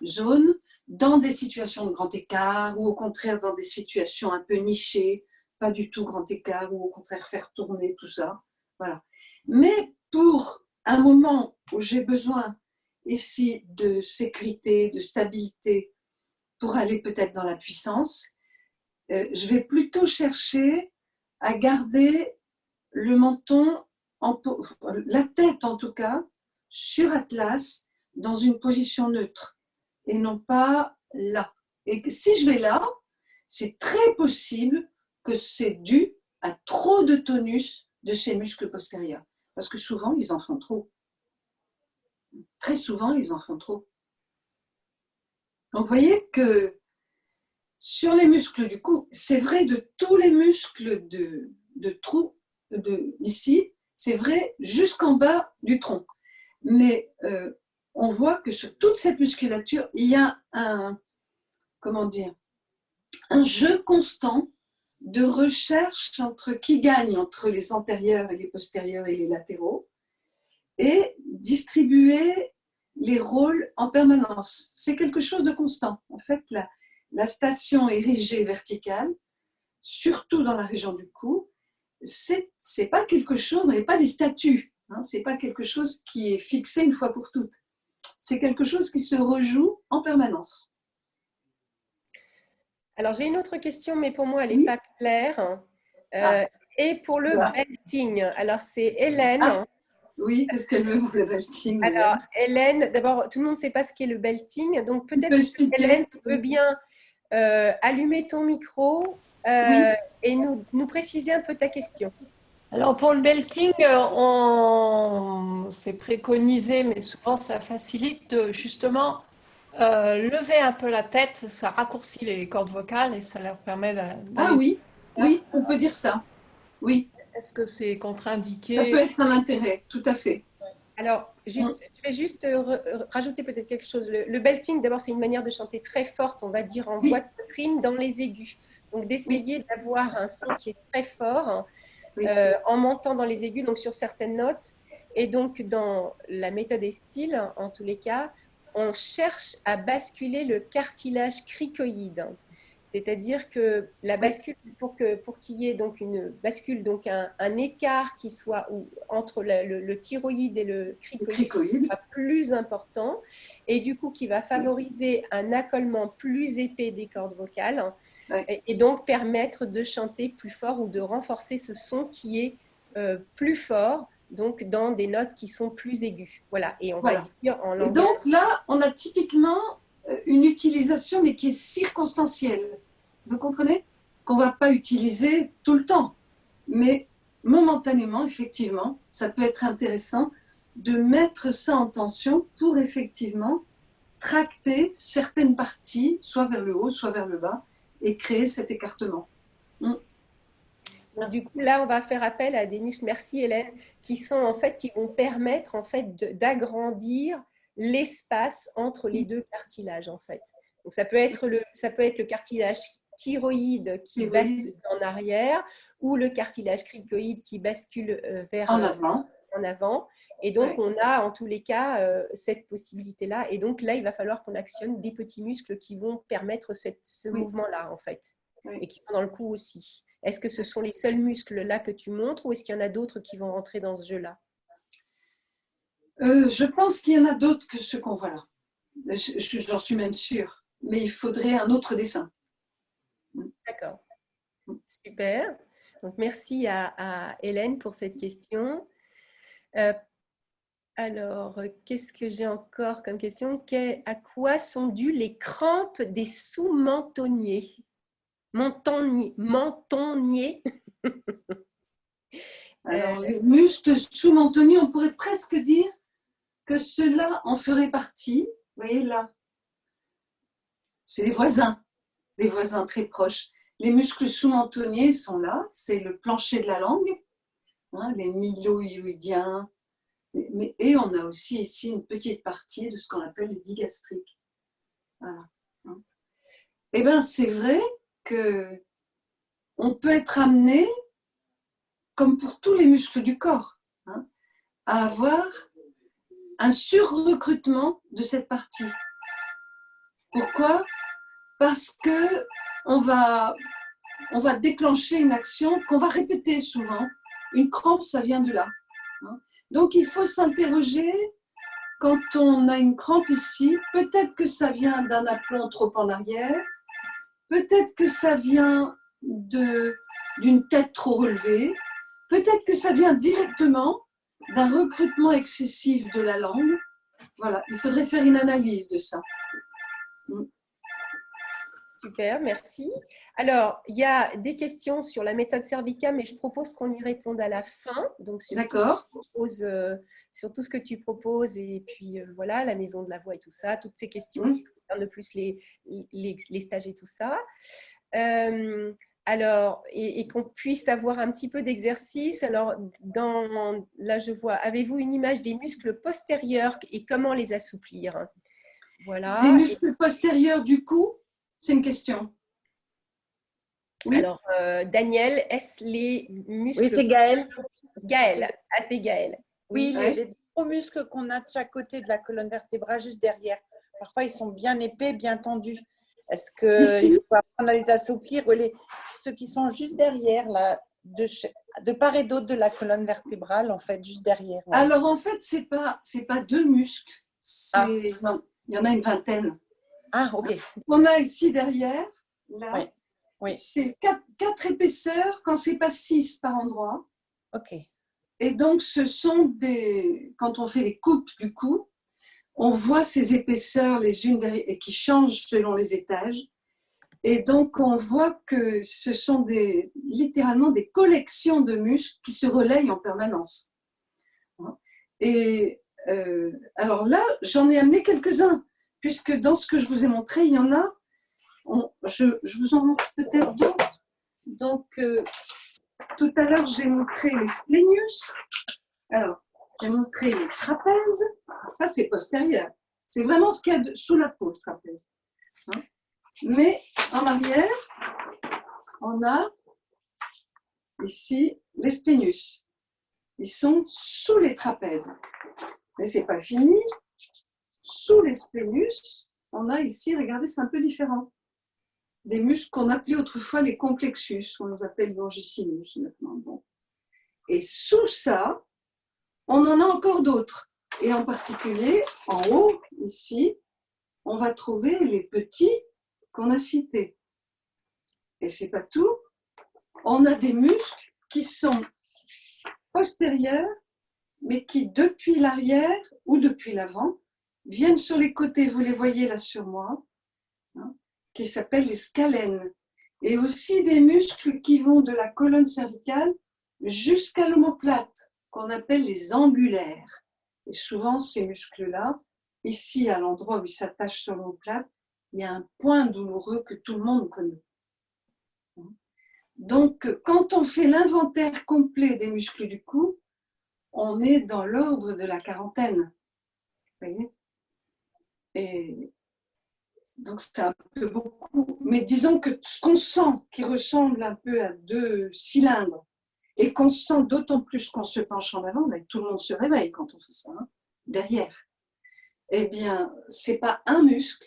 zone dans des situations de grand écart ou au contraire dans des situations un peu nichées, pas du tout grand écart ou au contraire faire tourner tout ça. Voilà. Mais pour un moment où j'ai besoin ici de sécurité, de stabilité pour aller peut-être dans la puissance, je vais plutôt chercher à garder le menton, la tête en tout cas, sur Atlas, dans une position neutre et non pas là. Et si je vais là, c'est très possible que c'est dû à trop de tonus de ces muscles postérieurs. Parce que souvent, ils en font trop. Très souvent, ils en font trop. Donc, vous voyez que sur les muscles du cou, c'est vrai de tous les muscles de trou, ici, c'est vrai jusqu'en bas du tronc. Mais on voit que sur toute cette musculature, il y a un jeu constant de recherche entre qui gagne entre les antérieurs et les postérieurs et les latéraux et distribuer les rôles en permanence. C'est quelque chose de constant. En fait, la station érigée verticale, surtout dans la région du cou, c'est pas quelque chose, il n'y a pas des statues, hein, c'est pas quelque chose qui est fixé une fois pour toutes. C'est quelque chose qui se rejoue en permanence. Alors, j'ai une autre question, mais pour moi, elle n'est pas claire. Et pour le belting, alors c'est Hélène. Oui, qu'est-ce qu'elle veut pour le belting? Alors, Hélène, d'abord, tout le monde ne sait pas ce qu'est le belting. Donc, peut-être que Hélène, tu peux bien allumer ton micro et nous préciser un peu ta question. Alors, pour le belting, c'est préconisé, mais souvent, ça facilite de justement lever un peu la tête. Ça raccourcit les cordes vocales et ça leur permet d'aller… Ah oui, oui, on peut dire ça. Oui. Est-ce que c'est contre-indiqué? Ça peut être un intérêt, tout à fait. Alors, je vais juste rajouter peut-être quelque chose. Le belting, d'abord, c'est une manière de chanter très forte, on va dire en voix de poitrine dans les aigus. Donc, d'essayer d'avoir un son qui est très fort en montant dans les aigus, donc sur certaines notes. Et donc, dans la méthode et style, en tous les cas, on cherche à basculer le cartilage cricoïde. C'est-à-dire que la bascule, pour qu'il y ait donc une bascule, donc un écart qui soit entre le thyroïde et le cricoïde soit plus important, et du coup qui va favoriser un accolement plus épais des cordes vocales, et donc permettre de chanter plus fort ou de renforcer ce son qui est plus fort, donc dans des notes qui sont plus aiguës. Voilà, et on va dire en langage… Et donc là, on a typiquement une utilisation, mais qui est circonstancielle. Vous comprenez? Qu'on ne va pas utiliser tout le temps. Mais momentanément, effectivement, ça peut être intéressant de mettre ça en tension pour effectivement tracter certaines parties, soit vers le haut, soit vers le bas, et créer cet écartement. Donc, du coup, là, on va faire appel à des muscles, merci Hélène, qui vont permettre en fait d'agrandir l'espace entre les deux cartilages en fait. Donc ça peut être le cartilage thyroïde qui bascule en arrière ou le cartilage cricoïde qui bascule en avant. Et donc on a en tous les cas cette possibilité-là. Et donc là, il va falloir qu'on actionne des petits muscles qui vont permettre ce mouvement-là en fait, et qui sont dans le cou aussi. Est-ce que ce sont les seuls muscles-là que tu montres ou est-ce qu'il y en a d'autres qui vont rentrer dans ce jeu-là? Je pense qu'il y en a d'autres que ceux qu'on voit là. J'en suis même sûre. Mais il faudrait un autre dessin. D'accord. Super. Donc, merci à Hélène pour cette question. Pour le belting, alors c'est Hélène qui a allumé son micro. Donc, peut-être que tu peux bien allumer ton micro et préciser ta question. Alors, Alors, qu'est-ce que j'ai encore comme question? À quoi sont dues les crampes des sous-mentonniers? Mentonniers. Alors, les muscles sous-mentonniers, on pourrait presque dire que ceux-là en feraient partie. Vous voyez là, c'est les voisins très proches. Les muscles sous-mentonniers sont là, c'est le plancher de la langue, hein, les mylohyoïdiens. Et on a aussi ici une petite partie de ce qu'on appelle les digastriques. Voilà. Eh bien, c'est vrai qu'on peut être amené, comme pour tous les muscles du corps, hein, à avoir un surrecrutement de cette partie. Pourquoi? Parce que on va déclencher une action qu'on va répéter souvent. Une crampe, ça vient de là. Donc, il faut s'interroger quand on a une crampe ici. Peut-être que ça vient d'un aplomb trop en arrière. Peut-être que ça vient d'une tête trop relevée. Peut-être que ça vient directement d'un recrutement excessif de la langue. Voilà, il faudrait faire une analyse de ça. Super, merci. Alors, il y a des questions sur la méthode Cervica, mais je propose qu'on y réponde à la fin. Donc, d'accord. Sur tout ce que tu proposes et puis voilà, la maison de la voix et tout ça, toutes ces questions qui concernent le plus les stages et tout ça. Alors, et qu'on puisse avoir un petit peu d'exercice. Alors, là, je vois, avez-vous une image des muscles postérieurs et comment les assouplir? Voilà. Des muscles postérieurs du cou? C'est une question. Oui. Alors, Daniel, est-ce les muscles… Oui, c'est Gaël. Gaël, c'est Gaël. Oui, les gros muscles qu'on a de chaque côté de la colonne vertébrale, juste derrière. Parfois, ils sont bien épais, bien tendus. Est-ce qu'il faut apprendre à les assouplir? Ceux qui sont juste derrière, là, de part et d'autre de la colonne vertébrale, en fait, juste derrière. Ouais. Alors, en fait, c'est pas deux muscles. Non, il y en a une vingtaine. Ah, ok. On a ici derrière, là, oui. Oui. C'est 4 épaisseurs, quand c'est pas 6 par endroit. Ok. Et donc, ce sont quand on fait les coupes du cou, on voit ces épaisseurs les unes derrière, et qui changent selon les étages. Et donc, on voit que ce sont littéralement des collections de muscles qui se relayent en permanence. Et alors là, j'en ai amené quelques-uns, puisque dans ce que je vous ai montré, il y en a. Je vous en montre peut-être d'autres. Donc, tout à l'heure, j'ai montré les splénius. Alors, j'ai montré les trapèzes. Ça, c'est postérieur. C'est vraiment ce qu'il y a sous la peau, le trapèze. Hein? Mais en arrière, on a ici les splénius. Ils sont sous les trapèzes. Mais ce n'est pas fini. Sous les splénius, on a ici, regardez, c'est un peu différent. Des muscles qu'on appelait autrefois les complexus, qu'on les appelle longissimus maintenant. Bon. Et sous ça, on en a encore d'autres. Et en particulier, en haut, ici, on va trouver les petits qu'on a cités. Et c'est pas tout. On a des muscles qui sont postérieurs, mais qui, depuis l'arrière ou depuis l'avant, viennent sur les côtés. Vous les voyez là sur moi. Hein, qui s'appellent les scalènes, et aussi des muscles qui vont de la colonne cervicale jusqu'à l'omoplate, qu'on appelle les angulaires. Et souvent, ces muscles-là, ici, à l'endroit où ils s'attachent sur l'omoplate, il y a un point douloureux que tout le monde connaît. Donc, quand on fait l'inventaire complet des muscles du cou, on est dans l'ordre de la quarantaine. Vous voyez ? Et donc, c'est un peu beaucoup. Mais disons que ce qu'on sent qui ressemble un peu à 2 cylindres et qu'on sent d'autant plus qu'on se penche en avant, mais tout le monde se réveille quand on fait ça, hein, derrière. Eh bien, ce n'est pas un muscle,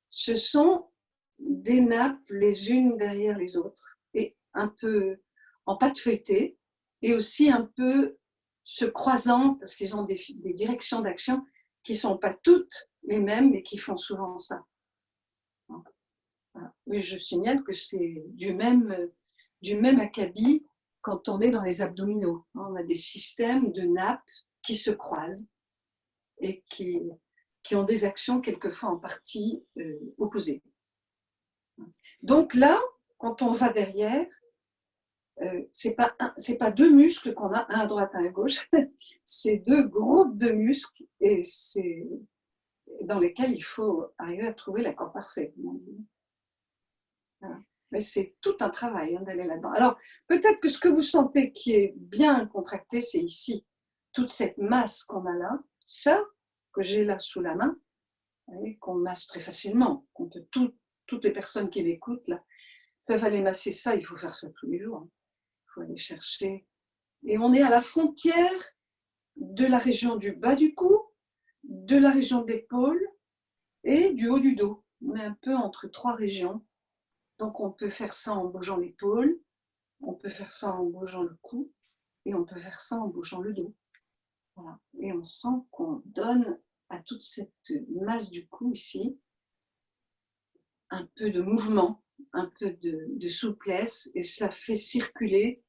ce sont des nappes les unes derrière les autres et un peu en pâte feuilletée et aussi un peu se croisant parce qu'ils ont des directions d'action qui ne sont pas toutes les mêmes mais qui font souvent ça. Mais je signale que c'est du même acabit quand on est dans les abdominaux. On a des systèmes de nappes qui se croisent et qui ont des actions quelquefois en partie opposées. Donc là, quand on va derrière, c'est pas deux muscles qu'on a, un à droite, un à gauche, c'est deux groupes de muscles et c'est dans lesquels il faut arriver à trouver l'accord parfait. Voilà. Mais c'est tout un travail d'aller là-dedans. Alors, peut-être que ce que vous sentez qui est bien contracté, c'est ici. Toute cette masse qu'on a là, ça que j'ai là sous la main, qu'on masse très facilement. Toutes les personnes qui m'écoutent là peuvent aller masser ça. Il faut faire ça tous les jours. Il faut aller chercher. Et on est à la frontière de la région du bas du cou, de la région de l'épaule et du haut du dos. On est un peu entre trois régions. Donc, on peut faire ça en bougeant l'épaule, on peut faire ça en bougeant le cou et on peut faire ça en bougeant le dos. Voilà. Et on sent qu'on donne à toute cette masse du cou ici un peu de mouvement, un peu de souplesse et ça fait circuler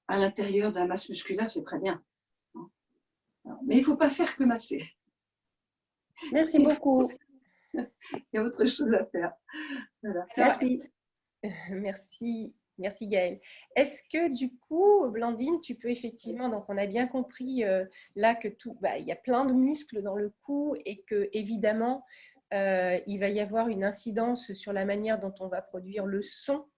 à l'intérieur de la masse musculaire, c'est très bien. Mais il ne faut pas faire que masser. Merci beaucoup. Il y a autre chose à faire. Voilà. Alors, Merci. Merci Gaëlle. Est-ce que du coup, Blandine, tu peux effectivement, donc on a bien compris là que il y a plein de muscles dans le cou et que évidemment, il va y avoir une incidence sur la manière dont on va produire le son.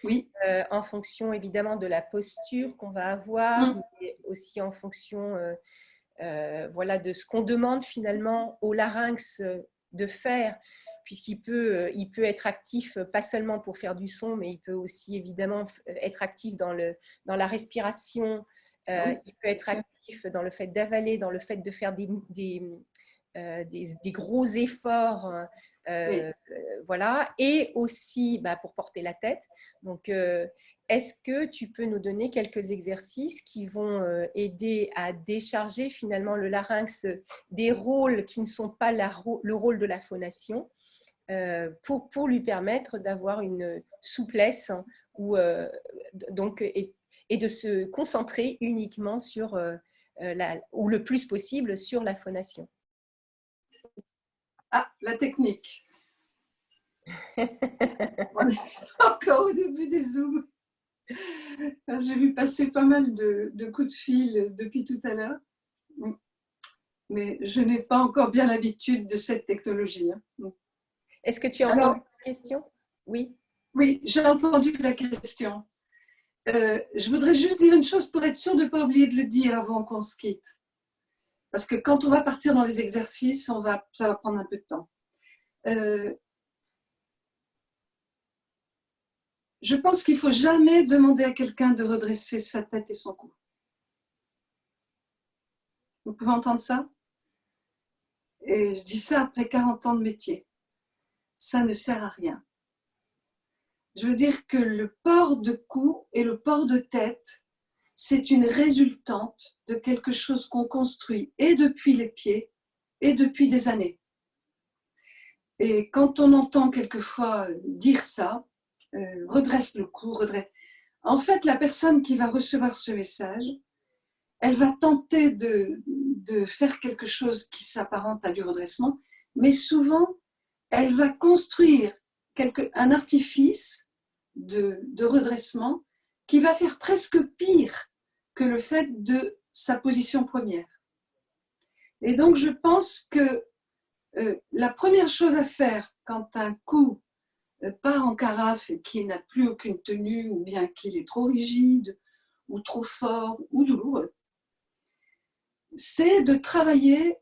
Oui. En fonction évidemment de la posture qu'on va avoir, mais aussi en fonction voilà, de ce qu'on demande finalement au larynx de faire, puisqu'il peut être actif pas seulement pour faire du son, mais il peut aussi évidemment être actif dans la respiration, il peut être actif dans le fait d'avaler, dans le fait de faire des gros efforts, voilà, et aussi pour porter la tête. Donc, est-ce que tu peux nous donner quelques exercices qui vont aider à décharger finalement le larynx des rôles qui ne sont pas le rôle de la phonation pour lui permettre d'avoir une souplesse et de se concentrer uniquement sur, ou le plus possible sur la phonation. Ah, la technique. On est encore au début des Zooms. J'ai vu passer pas mal de coups de fil depuis tout à l'heure, mais je n'ai pas encore bien l'habitude de cette technologie. Est-ce que tu as entendu la question? Oui. Oui, j'ai entendu la question. Je voudrais juste dire une chose pour être sûre de ne pas oublier de le dire avant qu'on se quitte. Parce que quand on va partir dans les exercices, ça va prendre un peu de temps. Je pense qu'il ne faut jamais demander à quelqu'un de redresser sa tête et son cou. Vous pouvez entendre ça? Et je dis ça après 40 ans de métier. Ça ne sert à rien. Je veux dire que le port de cou et le port de tête, c'est une résultante de quelque chose qu'on construit et depuis les pieds et depuis des années. Et quand on entend quelquefois dire ça, redresse le cou, redresse. En fait, la personne qui va recevoir ce message, elle va tenter de faire quelque chose qui s'apparente à du redressement, mais souvent, elle va construire un artifice de redressement qui va faire presque pire que le fait de sa position première. Et donc, je pense que la première chose à faire quand un cou part en carafe et qui n'a plus aucune tenue ou bien qu'il est trop rigide ou trop fort ou douloureux, c'est de travailler,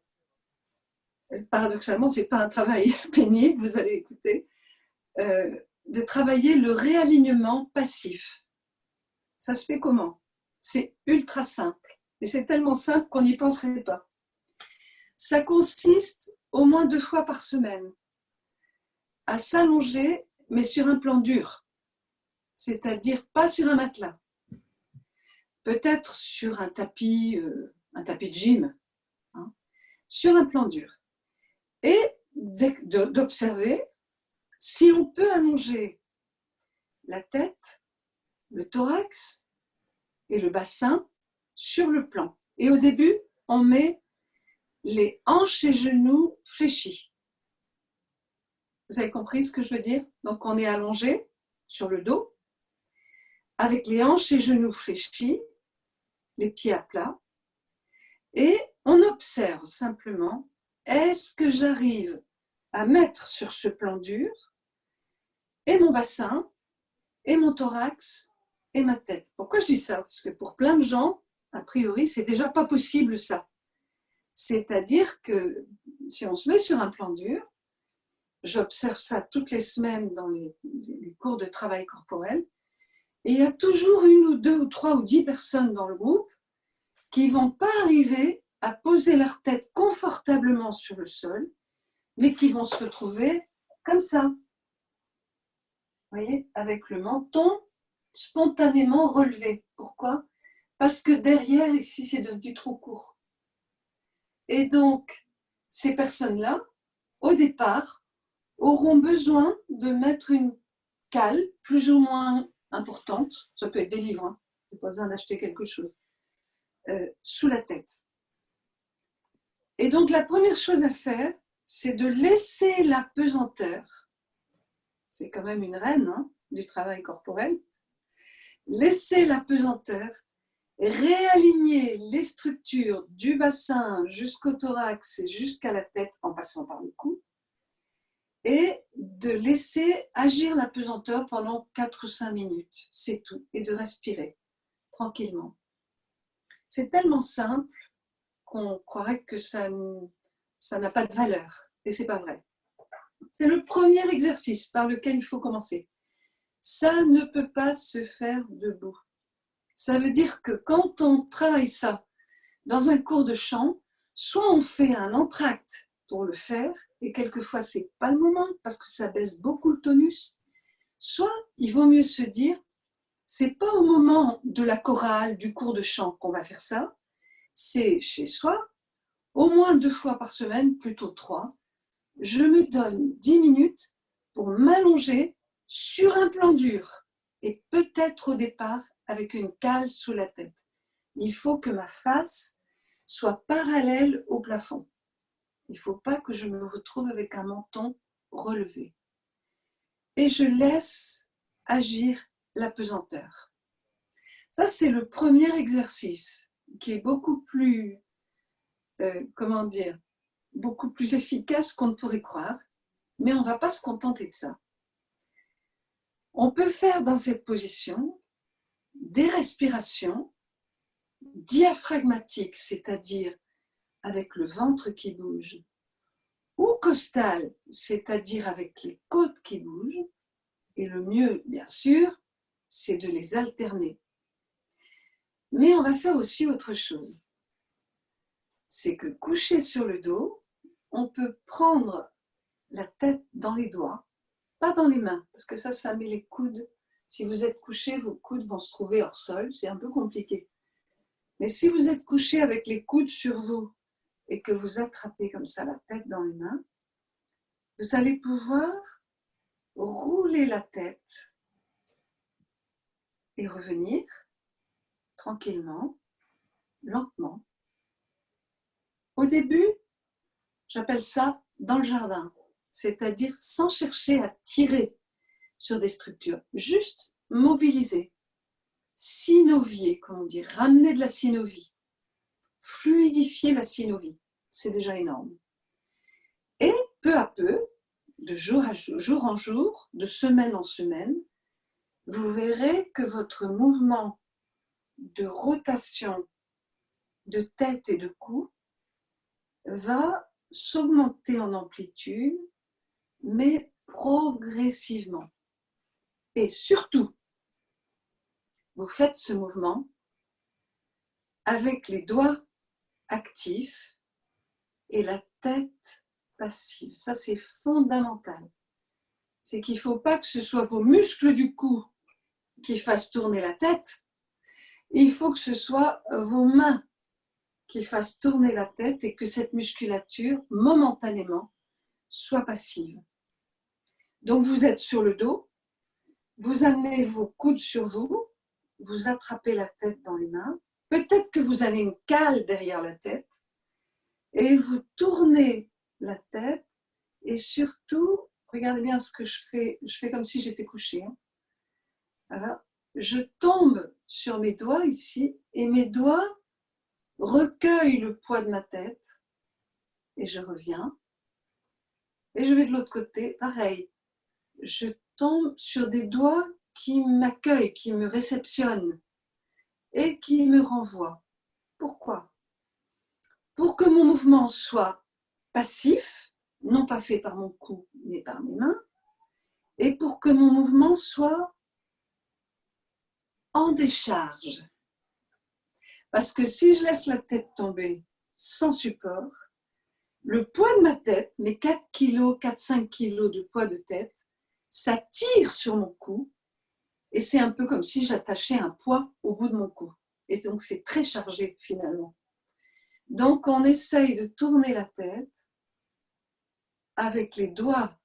paradoxalement, ce n'est pas un travail pénible, vous allez écouter, de travailler le réalignement passif. Ça se fait comment? C'est ultra simple. Et c'est tellement simple qu'on n'y penserait pas. Ça consiste au moins 2 fois par semaine à s'allonger, mais sur un plan dur. C'est-à-dire pas sur un matelas. Peut-être sur un tapis de gym. Sur un plan dur. Et d'observer si on peut allonger la tête, le thorax et le bassin sur le plan. Et au début, on met les hanches et genoux fléchis. Vous avez compris ce que je veux dire? Donc, on est allongé sur le dos, avec les hanches et genoux fléchis, les pieds à plat, et on observe simplement, est-ce que j'arrive à mettre sur ce plan dur et mon bassin, et mon thorax, et ma tête. Pourquoi je dis ça? Parce que pour plein de gens, a priori, c'est déjà pas possible ça. C'est-à-dire que si on se met sur un plan dur, j'observe ça toutes les semaines dans les cours de travail corporel, et il y a toujours 1 ou 2 ou 3 ou 10 personnes dans le groupe qui ne vont pas arriver à poser leur tête confortablement sur le sol, mais qui vont se retrouver comme ça. Vous voyez, avec le menton spontanément relevé. Pourquoi? Parce que derrière, ici, c'est devenu trop court. Et donc, ces personnes-là, au départ, auront besoin de mettre une cale plus ou moins importante, ça peut être des livres, hein, il n'y a pas besoin d'acheter quelque chose, sous la tête. Et donc, la première chose à faire, c'est de laisser la pesanteur. C'est quand même une reine hein, du travail corporel. Laisser la pesanteur, réaligner les structures du bassin jusqu'au thorax et jusqu'à la tête en passant par le cou et de laisser agir la pesanteur pendant 4 ou 5 minutes, c'est tout, et de respirer tranquillement. C'est tellement simple qu'on croirait que ça n'a pas de valeur, et c'est pas vrai. C'est le premier exercice par lequel il faut commencer. Ça ne peut pas se faire debout. Ça veut dire que quand on travaille ça dans un cours de chant, soit on fait un entracte pour le faire, et quelquefois c'est pas le moment parce que ça baisse beaucoup le tonus, soit il vaut mieux se dire, c'est pas au moment de la chorale, du cours de chant qu'on va faire ça, c'est chez soi, au moins 2 fois par semaine, plutôt 3, je me donne 10 minutes pour m'allonger sur un plan dur et peut-être au départ avec une cale sous la tête. Il faut que ma face soit parallèle au plafond. Il ne faut pas que je me retrouve avec un menton relevé. Et je laisse agir la pesanteur. Ça, c'est le premier exercice qui est beaucoup plus, beaucoup plus efficace qu'on ne pourrait croire, mais on ne va pas se contenter de ça. On peut faire dans cette position des respirations diaphragmatiques, c'est-à-dire avec le ventre qui bouge, ou costales, c'est-à-dire avec les côtes qui bougent, et le mieux, bien sûr, c'est de les alterner. Mais on va faire aussi autre chose. C'est que couché sur le dos, on peut prendre la tête dans les doigts, pas dans les mains, parce que ça met les coudes. Si vous êtes couché, vos coudes vont se trouver hors sol, c'est un peu compliqué. Mais si vous êtes couché avec les coudes sur vous et que vous attrapez comme ça la tête dans les mains, vous allez pouvoir rouler la tête et revenir tranquillement, lentement. Au début, j'appelle ça dans le jardin, c'est-à-dire sans chercher à tirer sur des structures, juste mobiliser, synovier, comme on dit, ramener de la synovie, fluidifier la synovie, c'est déjà énorme. Et peu à peu, de jour en jour, de semaine en semaine, vous verrez que votre mouvement de rotation de tête et de cou va s'augmenter en amplitude, mais progressivement. Et surtout, vous faites ce mouvement avec les doigts actifs et la tête passive. Ça, c'est fondamental. C'est qu'il ne faut pas que ce soit vos muscles du cou qui fassent tourner la tête. Il faut que ce soit vos mains qui fassent tourner la tête et que cette musculature, momentanément, soit passive. Donc, vous êtes sur le dos, vous amenez vos coudes sur vous, vous attrapez la tête dans les mains. Peut-être que vous avez une cale derrière la tête Et vous tournez la tête et surtout, regardez bien ce que je fais comme si j'étais couchée. Hein. Voilà. Je tombe sur mes doigts ici et mes doigts recueillent le poids de ma tête et je reviens. Et je vais de l'autre côté, pareil. Je tombe sur des doigts qui m'accueillent, qui me réceptionnent et qui me renvoient. Pourquoi? Pour que mon mouvement soit passif, non pas fait par mon cou, mais par mes mains, et pour que mon mouvement soit en décharge. Parce que si je laisse la tête tomber sans support, le poids de ma tête, mes 4 kg, 4-5 kg de poids de tête, ça tire sur mon cou et c'est un peu comme si j'attachais un poids au bout de mon cou. Et donc c'est très chargé finalement. Donc on essaye de tourner la tête avec les doigts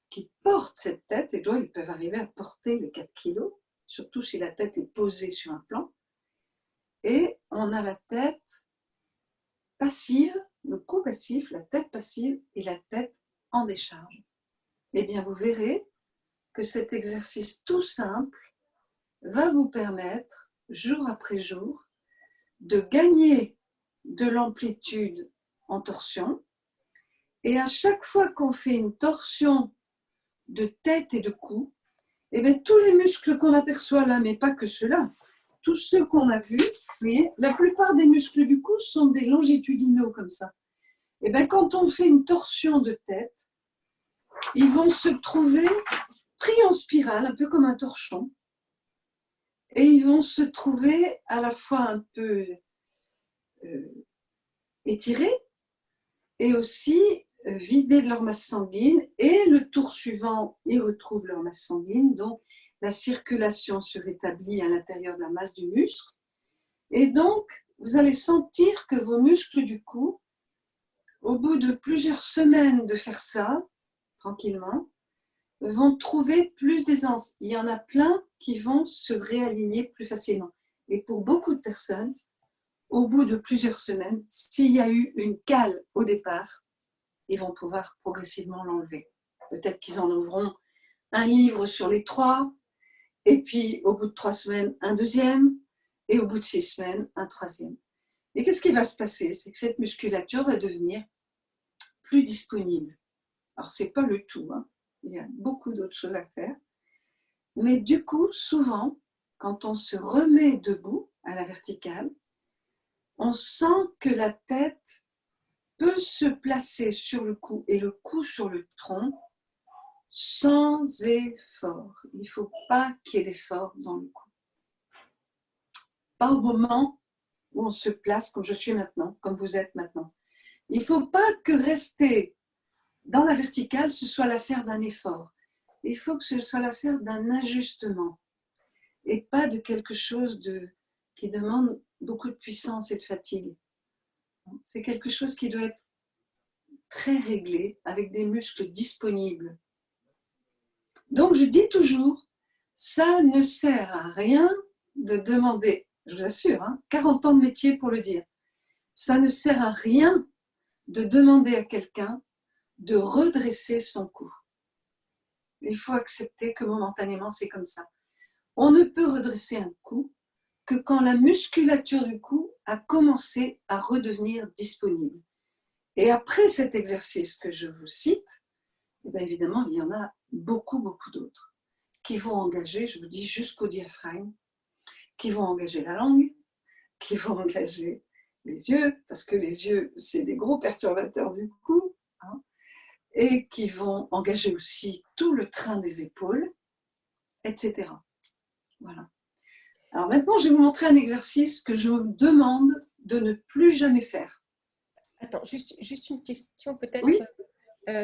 qui portent cette tête. Les doigts, ils peuvent arriver à porter les 4 kg, surtout si la tête est posée sur un plan. Et on a la tête passive, le cou passif, la tête passive et la tête en décharge. Eh bien, vous verrez que cet exercice tout simple va vous permettre, jour après jour, de gagner de l'amplitude en torsion. Et à chaque fois qu'on fait une torsion de tête et de cou, eh bien, tous les muscles qu'on aperçoit là, mais pas que ceux-là, tous ceux qu'on a vus, vous voyez, la plupart des muscles du cou sont des longitudinaux comme ça. Et bien, quand on fait une torsion de tête, ils vont se trouver pris en spirale, un peu comme un torchon, et ils vont se trouver à la fois un peu étirés et aussi vidés de leur masse sanguine, et le tour suivant, ils retrouvent leur masse sanguine, donc la circulation se rétablit à l'intérieur de la masse du muscle, et donc vous allez sentir que vos muscles du cou, au bout de plusieurs semaines de faire ça, tranquillement, vont trouver plus d'aisance. Il y en a plein qui vont se réaligner plus facilement. Et pour beaucoup de personnes, au bout de plusieurs semaines, s'il y a eu une cale au départ, ils vont pouvoir progressivement l'enlever. Peut-être qu'ils en ouvront un livre sur les 3, et puis au bout de 3 semaines, un deuxième, et au bout de 6 semaines, un troisième. Et qu'est-ce qui va se passer? C'est que cette musculature va devenir plus disponible. Alors, ce n'est pas le tout, hein. Il y a beaucoup d'autres choses à faire. Mais du coup, souvent, quand on se remet debout à la verticale, on sent que la tête peut se placer sur le cou et le cou sur le tronc sans effort. Il ne faut pas qu'il y ait d'effort dans le cou. Pas au moment où on se place comme je suis maintenant, comme vous êtes maintenant. Il ne faut pas que rester dans la verticale, ce soit l'affaire d'un effort. Il faut que ce soit l'affaire d'un ajustement et pas de quelque chose qui demande beaucoup de puissance et de fatigue. C'est quelque chose qui doit être très réglé, avec des muscles disponibles. Donc je dis toujours, ça ne sert à rien de demander, je vous assure, 40 ans de métier pour le dire, ça ne sert à rien de demander à quelqu'un de redresser son cou. Il faut accepter que momentanément c'est comme ça. On ne peut redresser un cou que quand la musculature du cou a commencé à redevenir disponible. Et après cet exercice que je vous cite, eh bien évidemment, il y en a beaucoup d'autres qui vont engager, je vous dis, jusqu'au diaphragme, qui vont engager la langue, qui vont engager les yeux, parce que les yeux, c'est des gros perturbateurs du cou, et qui vont engager aussi tout le train des épaules, etc. Voilà. Alors maintenant, je vais vous montrer un exercice que je vous demande de ne plus jamais faire. Attends, juste une question peut-être. Oui.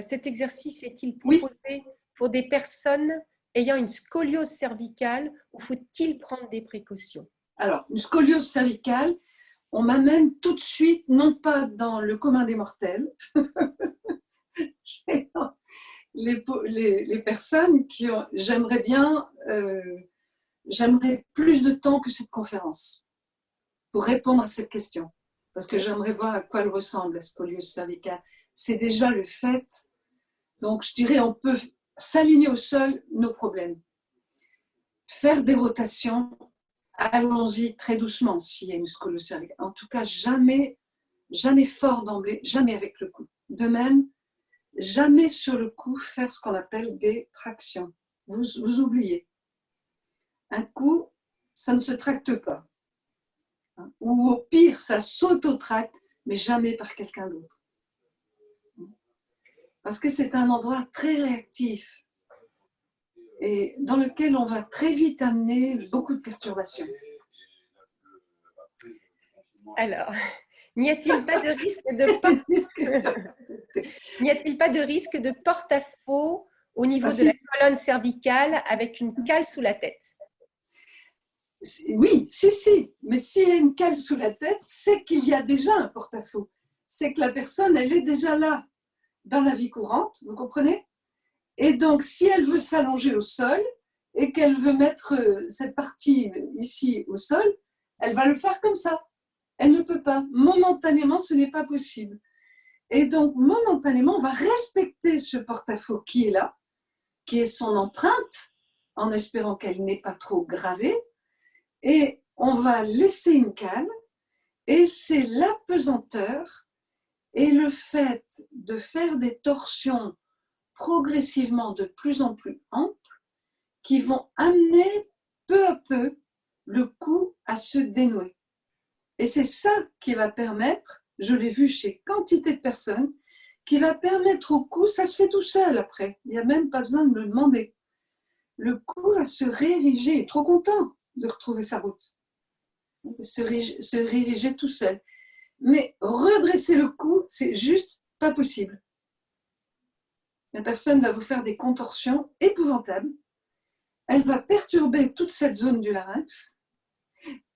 Cet exercice est-il proposé pour des personnes ayant une scoliose cervicale ou faut-il prendre des précautions? Alors, une scoliose cervicale, on m'amène tout de suite, non pas dans le commun des mortels, les personnes qui ont, j'aimerais plus de temps que cette conférence pour répondre à cette question. parce que j'aimerais voir à quoi elle ressemble, la scoliose cervicale. C'est déjà le fait. Donc, je dirais, on peut s'aligner au sol, nos problèmes. Faire des rotations, allons-y très doucement s'il y a une scoliose cervicale. En tout cas, jamais fort d'emblée, jamais avec le cou. De même, jamais sur le cou faire ce qu'on appelle des tractions. Vous oubliez. Un cou, ça ne se tracte pas. Ou au pire, ça s'auto-tracte, mais jamais par quelqu'un d'autre. Parce que c'est un endroit très réactif et dans lequel on va très vite amener beaucoup de perturbations. Alors, n'y a-t-il pas de risque de porte-à-faux au niveau de la colonne cervicale avec une cale sous la tête? Oui, si. Mais s'il y a une cale sous la tête, c'est qu'il y a déjà un porte-à-faux. C'est que la personne, elle est déjà là dans la vie courante, vous comprenez? Et donc, si elle veut s'allonger au sol et qu'elle veut mettre cette partie ici au sol, elle va le faire comme ça. Elle ne peut pas. Momentanément, ce n'est pas possible. Et donc, momentanément, on va respecter ce porte-à-faux qui est là, qui est son empreinte, en espérant qu'elle n'est pas trop gravée. Et on va laisser une cale. Et c'est l'apesanteur et le fait de faire des torsions progressivement de plus en plus amples qui vont amener peu à peu le cou à se dénouer. Et c'est ça qui va permettre, je l'ai vu chez quantité de personnes, qui va permettre au cou, ça se fait tout seul après, il n'y a même pas besoin de me demander. Le cou va se réériger, il est trop content de retrouver sa route, se réériger tout seul. Mais redresser le cou, c'est juste pas possible. La personne va vous faire des contorsions épouvantables. Elle va perturber toute cette zone du larynx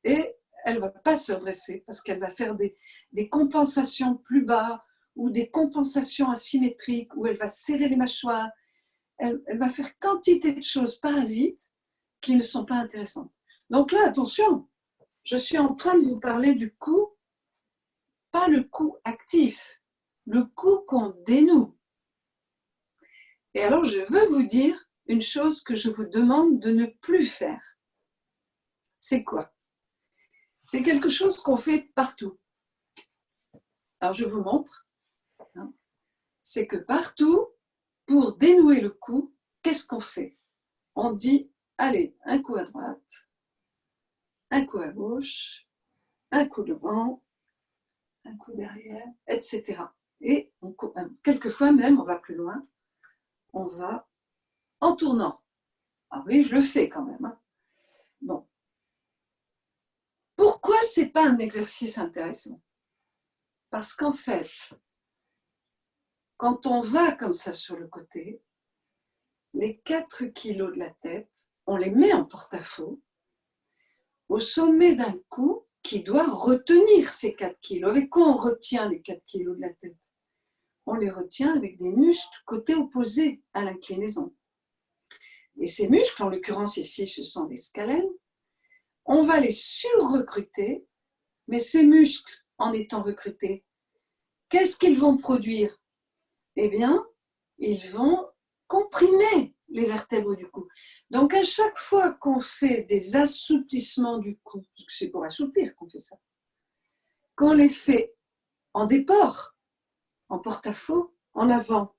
et elle ne va pas se redresser parce qu'elle va faire des compensations plus bas ou des compensations asymétriques où elle va serrer les mâchoires. Elle va faire quantité de choses parasites qui ne sont pas intéressantes. Donc là, attention, je suis en train de vous parler du cou, pas le cou actif, le cou qu'on dénoue. Et alors, je veux vous dire une chose que je vous demande de ne plus faire. C'est quoi? C'est quelque chose qu'on fait partout. Alors, je vous montre. C'est que partout, pour dénouer le cou, qu'est-ce qu'on fait? On dit, allez, un coup à droite, un coup à gauche, un coup devant, un coup derrière, etc. Et quelquefois même, on va plus loin, on va en tournant. Ah oui, je le fais quand même. Bon. Pourquoi ce n'est pas un exercice intéressant? Parce qu'en fait, quand on va comme ça sur le côté, les 4 kilos de la tête, on les met en porte-à-faux au sommet d'un cou qui doit retenir ces 4 kilos. Avec quoi on retient les 4 kilos de la tête? On les retient avec des muscles côté opposé à l'inclinaison. Et ces muscles, en l'occurrence ici, ce sont les scalènes, on va les surrecruter, mais ces muscles, en étant recrutés, qu'est-ce qu'ils vont produire? Eh bien, ils vont comprimer les vertèbres du cou. Donc, à chaque fois qu'on fait des assouplissements du cou, parce que c'est pour assouplir qu'on fait ça, qu'on les fait en déport, en porte-à-faux, en avant,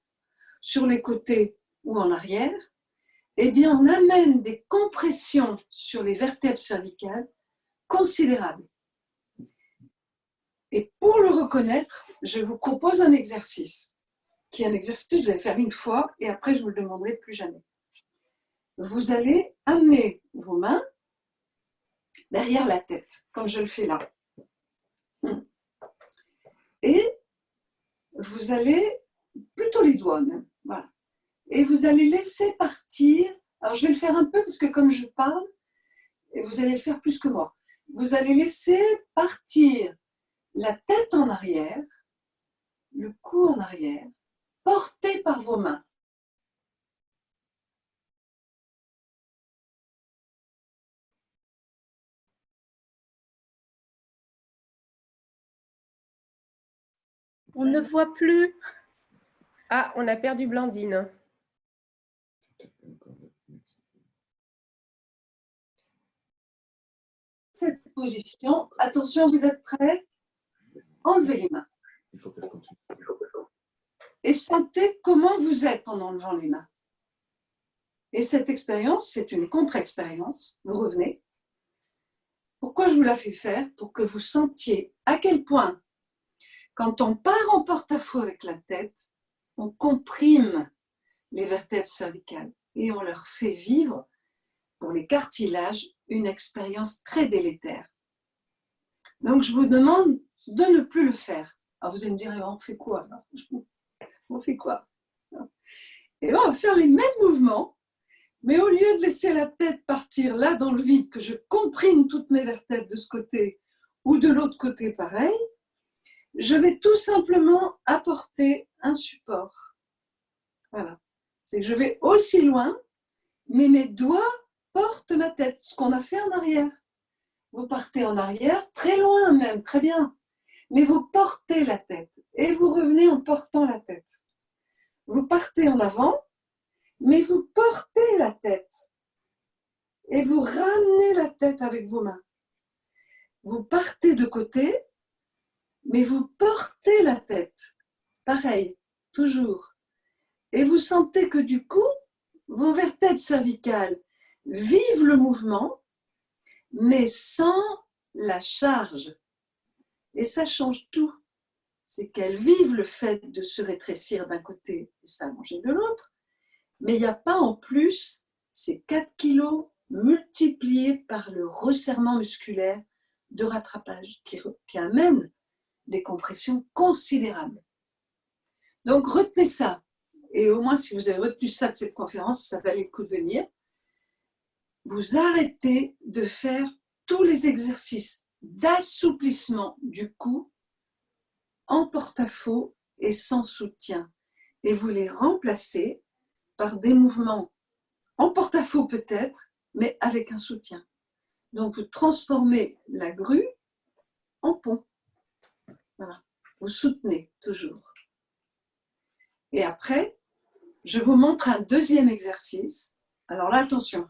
sur les côtés ou en arrière, eh bien, on amène des compressions sur les vertèbres cervicales considérables. Et pour le reconnaître, je vous propose un exercice, qui est un exercice que vous allez faire une fois et après je vous le demanderai plus jamais. Vous allez amener vos mains derrière la tête, comme je le fais là. Et vous allez, plutôt les doigts même, voilà. Et vous allez laisser partir, alors je vais le faire un peu parce que comme je parle, vous allez le faire plus que moi. Vous allez laisser partir la tête en arrière, le cou en arrière, porté par vos mains. On ne voit plus. Ah, on a perdu Blandine. Cette position, attention, vous êtes prêts? Enlevez les mains. Et sentez comment vous êtes en enlevant les mains. Et cette expérience, c'est une contre-expérience. Vous revenez. Pourquoi je vous la fais faire? Pour que vous sentiez à quel point, quand on part en porte-à-faux avec la tête, on comprime les vertèbres cervicales et on leur fait vivre, pour les cartilages, une expérience très délétère. Donc, je vous demande de ne plus le faire. Alors, vous allez me dire, on fait quoi là? On fait quoi? Et bien, on va faire les mêmes mouvements, mais au lieu de laisser la tête partir là dans le vide, que je comprime toutes mes vertèbres de ce côté ou de l'autre côté pareil, je vais tout simplement apporter un support. Voilà. C'est que je vais aussi loin, mais mes doigts portent ma tête, ce qu'on a fait en arrière. Vous partez en arrière, très loin même, très bien, mais vous portez la tête et vous revenez en portant la tête. Vous partez en avant, mais vous portez la tête et vous ramenez la tête avec vos mains. Vous partez de côté, mais vous portez la tête. Pareil, toujours. Et vous sentez que du coup, vos vertèbres cervicales vivent le mouvement, mais sans la charge. Et ça change tout. C'est qu'elles vivent le fait de se rétrécir d'un côté et s'allonger de l'autre, mais il n'y a pas en plus ces 4 kilos multipliés par le resserrement musculaire de rattrapage qui amène des compressions considérables. Donc retenez ça, et au moins si vous avez retenu ça de cette conférence, ça valait le coup de venir. Vous arrêtez de faire tous les exercices d'assouplissement du cou en porte-à-faux et sans soutien, et vous les remplacez par des mouvements en porte-à-faux peut-être, mais avec un soutien. Donc vous transformez la grue en pont. Voilà. Vous soutenez toujours. Et après, je vous montre un deuxième exercice. Alors là, attention,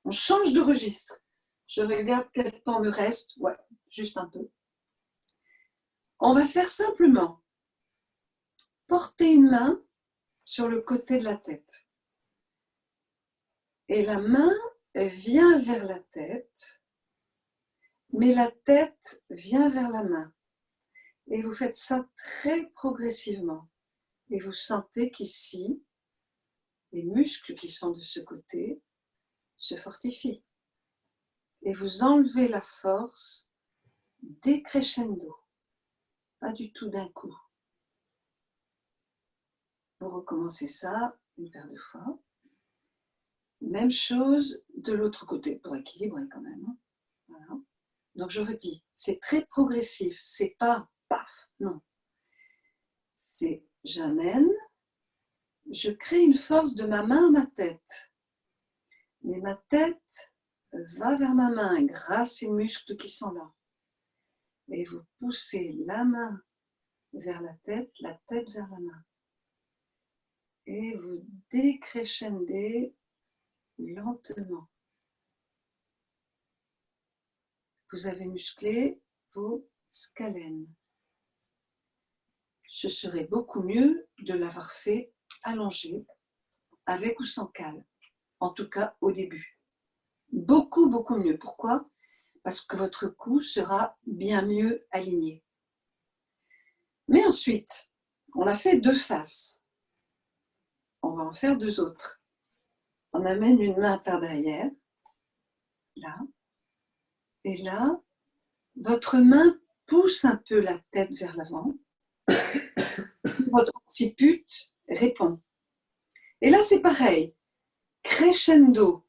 on change de registre. Je regarde quel temps me reste. Ouais, juste un peu. On va faire simplement porter une main sur le côté de la tête. Et la main vient vers la tête, mais la tête vient vers la main. Et vous faites ça très progressivement. Et vous sentez qu'ici, les muscles qui sont de ce côté se fortifient. Et vous enlevez la force décrescendo, pas du tout d'un coup. Vous recommencez ça une paire de fois. Même chose de l'autre côté, pour équilibrer quand même. Voilà. Donc je redis, c'est très progressif, c'est pas paf, non. C'est j'amène, je crée une force de ma main à ma tête. Mais ma tête va vers ma main grâce aux muscles qui sont là. Et vous poussez la main vers la tête vers la main. Et vous décrescendez lentement. Vous avez musclé vos scalènes. Ce serait beaucoup mieux de l'avoir fait allongé, avec ou sans cale. En tout cas, au début. Beaucoup, beaucoup mieux. Pourquoi? Parce que votre cou sera bien mieux aligné. Mais ensuite, on a fait 2 faces. On va en faire 2 autres. On amène une main par derrière, là, et là, votre main pousse un peu la tête vers l'avant. Votre occiput répond. Et là, c'est pareil. Crescendo.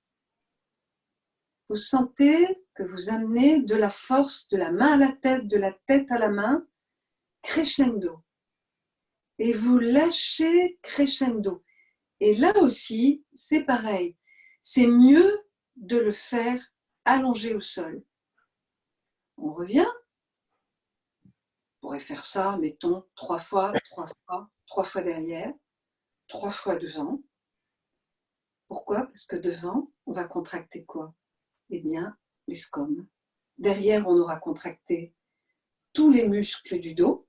Vous sentez que vous amenez de la force de la main à la tête, de la tête à la main, crescendo. Et vous lâchez crescendo. Et là aussi, c'est pareil. C'est mieux de le faire allongé au sol. On revient. pourrait faire ça, mettons, 3 fois derrière, 3 fois devant. Pourquoi? Parce que devant, on va contracter quoi? Eh bien, les scomes. Derrière, on aura contracté tous les muscles du dos,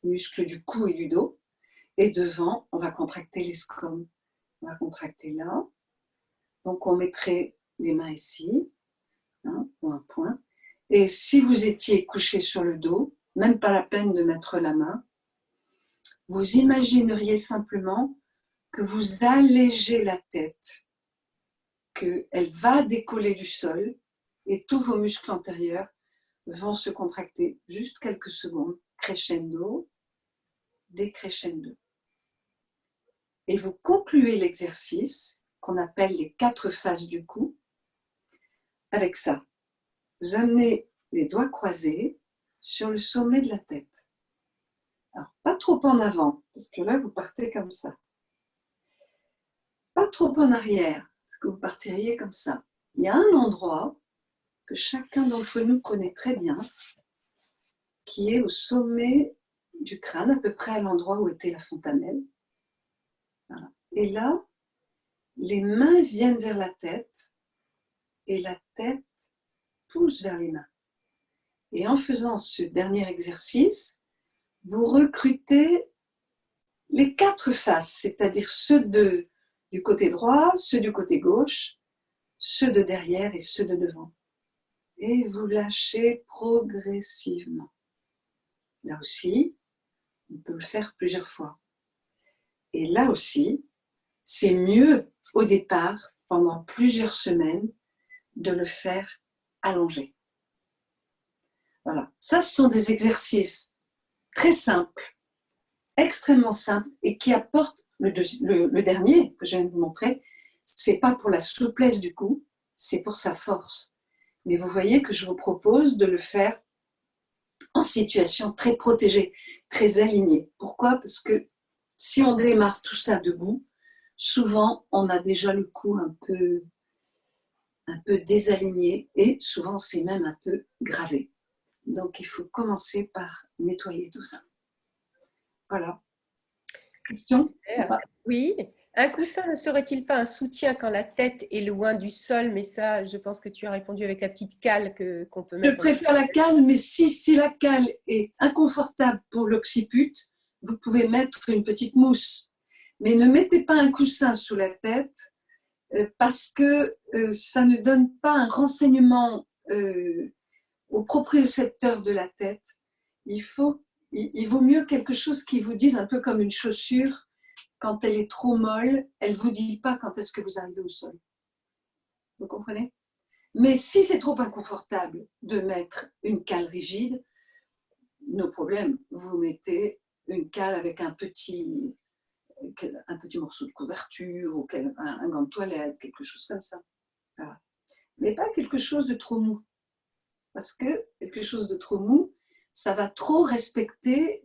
muscles du cou et du dos. Et devant, on va contracter les scomes. On va contracter là. Donc, on mettrait les mains ici, ou un point. Et si vous étiez couché sur le dos, même pas la peine de mettre la main, vous imagineriez simplement que vous allégez la tête, qu'elle va décoller du sol et tous vos muscles antérieurs vont se contracter juste quelques secondes, crescendo, décrescendo. Et vous concluez l'exercice qu'on appelle les 4 faces du cou avec ça. Vous amenez les doigts croisés sur le sommet de la tête. Alors, pas trop en avant, parce que là, vous partez comme ça. Pas trop en arrière, parce que vous partiriez comme ça. Il y a un endroit que chacun d'entre nous connaît très bien, qui est au sommet du crâne, à peu près à l'endroit où était la fontanelle. Voilà. Et là, les mains viennent vers la tête et la tête pousse vers les mains. Et en faisant ce dernier exercice, vous recrutez les 4 faces, c'est-à-dire ceux du côté droit, ceux du côté gauche, ceux de derrière et ceux de devant. Et vous lâchez progressivement. Là aussi, on peut le faire plusieurs fois. Et là aussi, c'est mieux au départ, pendant plusieurs semaines, de le faire allongé. Voilà. Ça, ce sont des exercices très simples, extrêmement simples, et qui apportent le dernier que je viens de vous montrer. C'est pas pour la souplesse du cou, c'est pour sa force. Mais vous voyez que je vous propose de le faire en situation très protégée, très alignée. Pourquoi? Parce que si on démarre tout ça debout, souvent on a déjà le cou un peu désaligné et souvent c'est même un peu gravé. Donc il faut commencer par nettoyer tout ça. Voilà. Question? Oui. Un coussin ne serait-il pas un soutien quand la tête est loin du sol? Mais ça, je pense que tu as répondu avec la petite cale qu'on peut mettre. Je préfère la cale, mais si la cale est inconfortable pour l'occiput, vous pouvez mettre une petite mousse. Mais ne mettez pas un coussin sous la tête parce que ça ne donne pas un renseignement au propriocepteur de la tête. Il vaut mieux quelque chose qui vous dise un peu comme une chaussure. Quand elle est trop molle, elle ne vous dit pas quand est-ce que vous arrivez au sol. Vous comprenez? Mais si c'est trop inconfortable de mettre une cale rigide, no problème, vous mettez une cale avec un petit morceau de couverture ou un gant de toilette, quelque chose comme ça. Voilà. Mais pas quelque chose de trop mou. Parce que quelque chose de trop mou, ça va trop respecter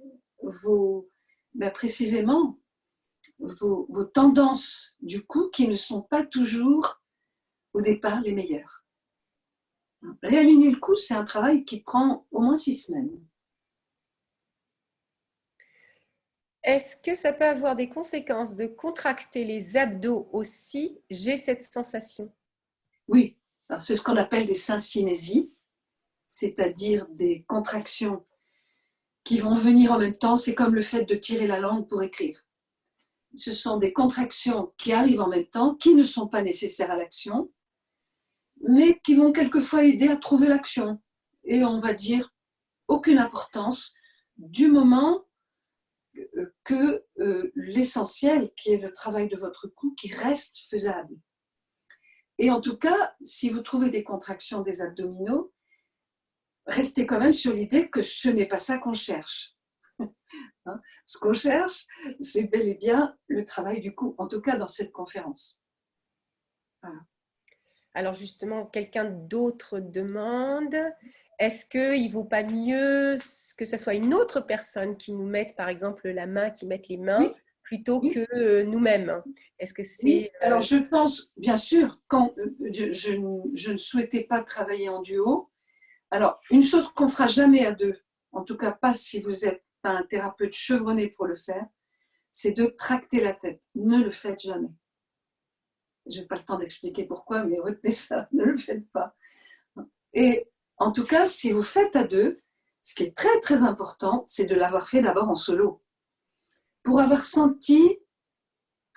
précisément vos tendances du cou qui ne sont pas toujours au départ les meilleures. Réaligner le cou, c'est un travail qui prend au moins 6 semaines. Est-ce que ça peut avoir des conséquences de contracter les abdos aussi? J'ai cette sensation. Oui, c'est ce qu'on appelle des syncinésies, c'est-à-dire des contractions qui vont venir en même temps. C'est comme le fait de tirer la langue pour écrire. Ce sont des contractions qui arrivent en même temps, qui ne sont pas nécessaires à l'action, mais qui vont quelquefois aider à trouver l'action. Et on va dire aucune importance du moment que l'essentiel, qui est le travail de votre cou, qui reste faisable. Et en tout cas, si vous trouvez des contractions des abdominaux, restez quand même sur l'idée que ce n'est pas ça qu'on cherche. Ce qu'on cherche, c'est bel et bien le travail du cou, en tout cas dans cette conférence. Voilà. Alors justement, quelqu'un d'autre demande, est-ce qu'il ne vaut pas mieux que ce soit une autre personne qui nous mette, par exemple, la main, qui mette les mains, oui, plutôt oui, que nous-mêmes? Est-ce que c'est… Oui, alors je pense, bien sûr, quand je ne souhaitais pas travailler en duo, alors une chose qu'on ne fera jamais à deux, en tout cas pas si vous n'êtes pas un thérapeute chevronné pour le faire, c'est de tracter la tête. Ne le faites jamais. Je n'ai pas le temps d'expliquer pourquoi, mais retenez ça, ne le faites pas. Et en tout cas, si vous faites à deux, ce qui est très très important, c'est de l'avoir fait d'abord en solo. Pour avoir senti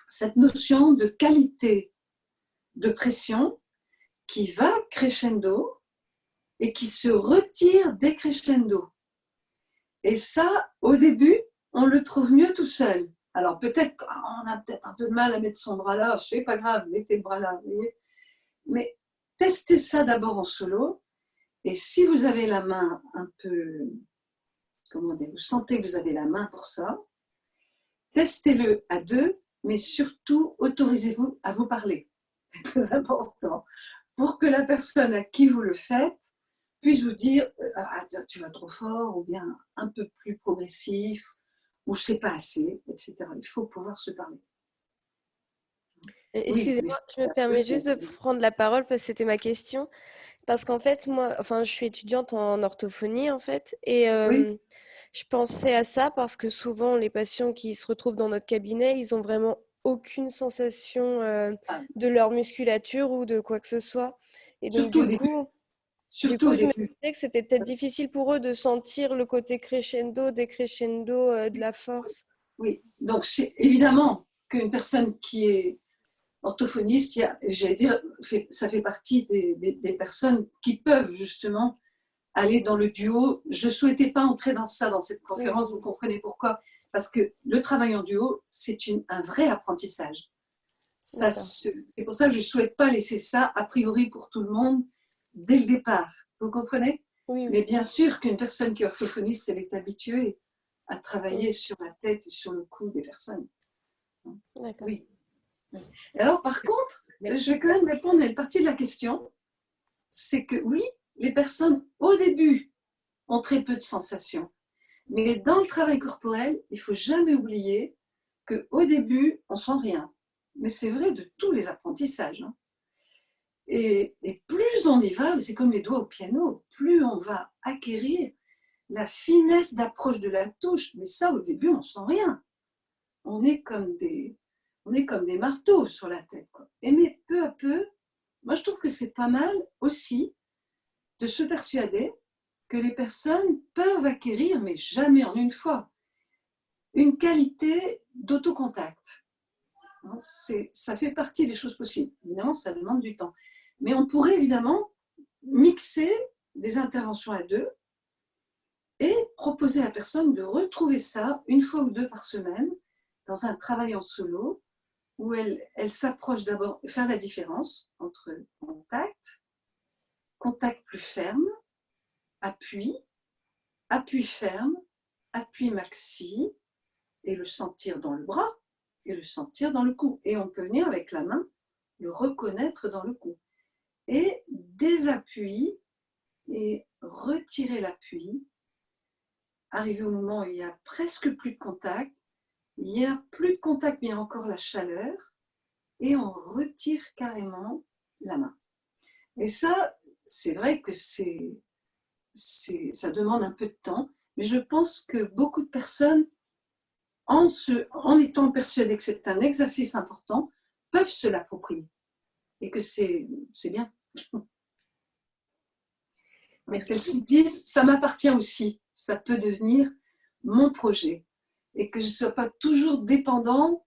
cette notion de qualité de pression qui va crescendo et qui se retire décrescendo. Et ça, au début, on le trouve mieux tout seul. Alors peut-être qu'on a peut-être un peu de mal à mettre son bras là, c'est pas grave, mettez le bras là, vous voyez. Mais testez ça d'abord en solo. Et si vous avez la main un peu, comment dire, vous sentez que vous avez la main pour ça, testez-le à deux, mais surtout autorisez-vous à vous parler. C'est très important. Pour que la personne à qui vous le faites puisse vous dire ah, tu vas trop fort, ou bien un peu plus progressif, ou c'est pas assez, etc. Il faut pouvoir se parler. Excusez-moi, je me permets juste de prendre la parole parce que c'était ma question. Parce qu'en fait, moi, enfin, je suis étudiante en orthophonie, en fait, et je pensais à ça parce que souvent, les patients qui se retrouvent dans notre cabinet, ils ont vraiment aucune sensation de leur musculature ou de quoi que ce soit. Et donc, Surtout du coup, je me disais que c'était peut-être difficile pour eux de sentir le côté crescendo, décrescendo de la force. Oui, donc c'est évidemment qu'une personne qui est orthophoniste, j'allais dire, ça fait partie des personnes qui peuvent justement aller dans le duo. Je ne souhaitais pas entrer dans ça, dans cette conférence, vous comprenez pourquoi. Parce que le travail en duo, c'est un vrai apprentissage. C'est pour ça que je ne souhaite pas laisser ça a priori pour tout le monde dès le départ. Vous comprenez ? Oui. Mais bien sûr qu'une personne qui est orthophoniste, elle est habituée à travailler sur la tête et sur le cou des personnes. D'accord. Oui. Alors, par contre, je vais quand même répondre à une partie de la question. C'est que oui, les personnes, au début, ont très peu de sensations. Mais dans le travail corporel, il ne faut jamais oublier qu'au début, on ne sent rien. Mais c'est vrai de tous les apprentissages. Hein. Et plus on y va, c'est comme les doigts au piano, plus on va acquérir la finesse d'approche de la touche. Mais ça, au début, on ne sent rien. On est comme des marteaux sur la tête. Quoi. Mais peu à peu, moi je trouve que c'est pas mal aussi de se persuader que les personnes peuvent acquérir, mais jamais en une fois, une qualité d'autocontact. Ça fait partie des choses possibles. Évidemment, ça demande du temps. Mais on pourrait évidemment mixer des interventions à deux et proposer à la personne de retrouver ça une fois ou deux par semaine dans un travail en solo où elle s'approche d'abord, faire la différence entre contact plus ferme, appui ferme, appui maxi, et le sentir dans le bras, et le sentir dans le cou. Et on peut venir avec la main le reconnaître dans le cou. Et des appuis, et retirer l'appui, arriver au moment où il n'y a presque plus de contact, il n'y a plus de contact, mais il y a encore la chaleur, et on retire carrément la main. Et ça, c'est vrai que ça demande un peu de temps, mais je pense que beaucoup de personnes, en étant persuadées que c'est un exercice important, peuvent se l'approprier. Et que c'est bien. Mais qu'elles se disent, ça m'appartient aussi, ça peut devenir mon projet. Et que je ne sois pas toujours dépendant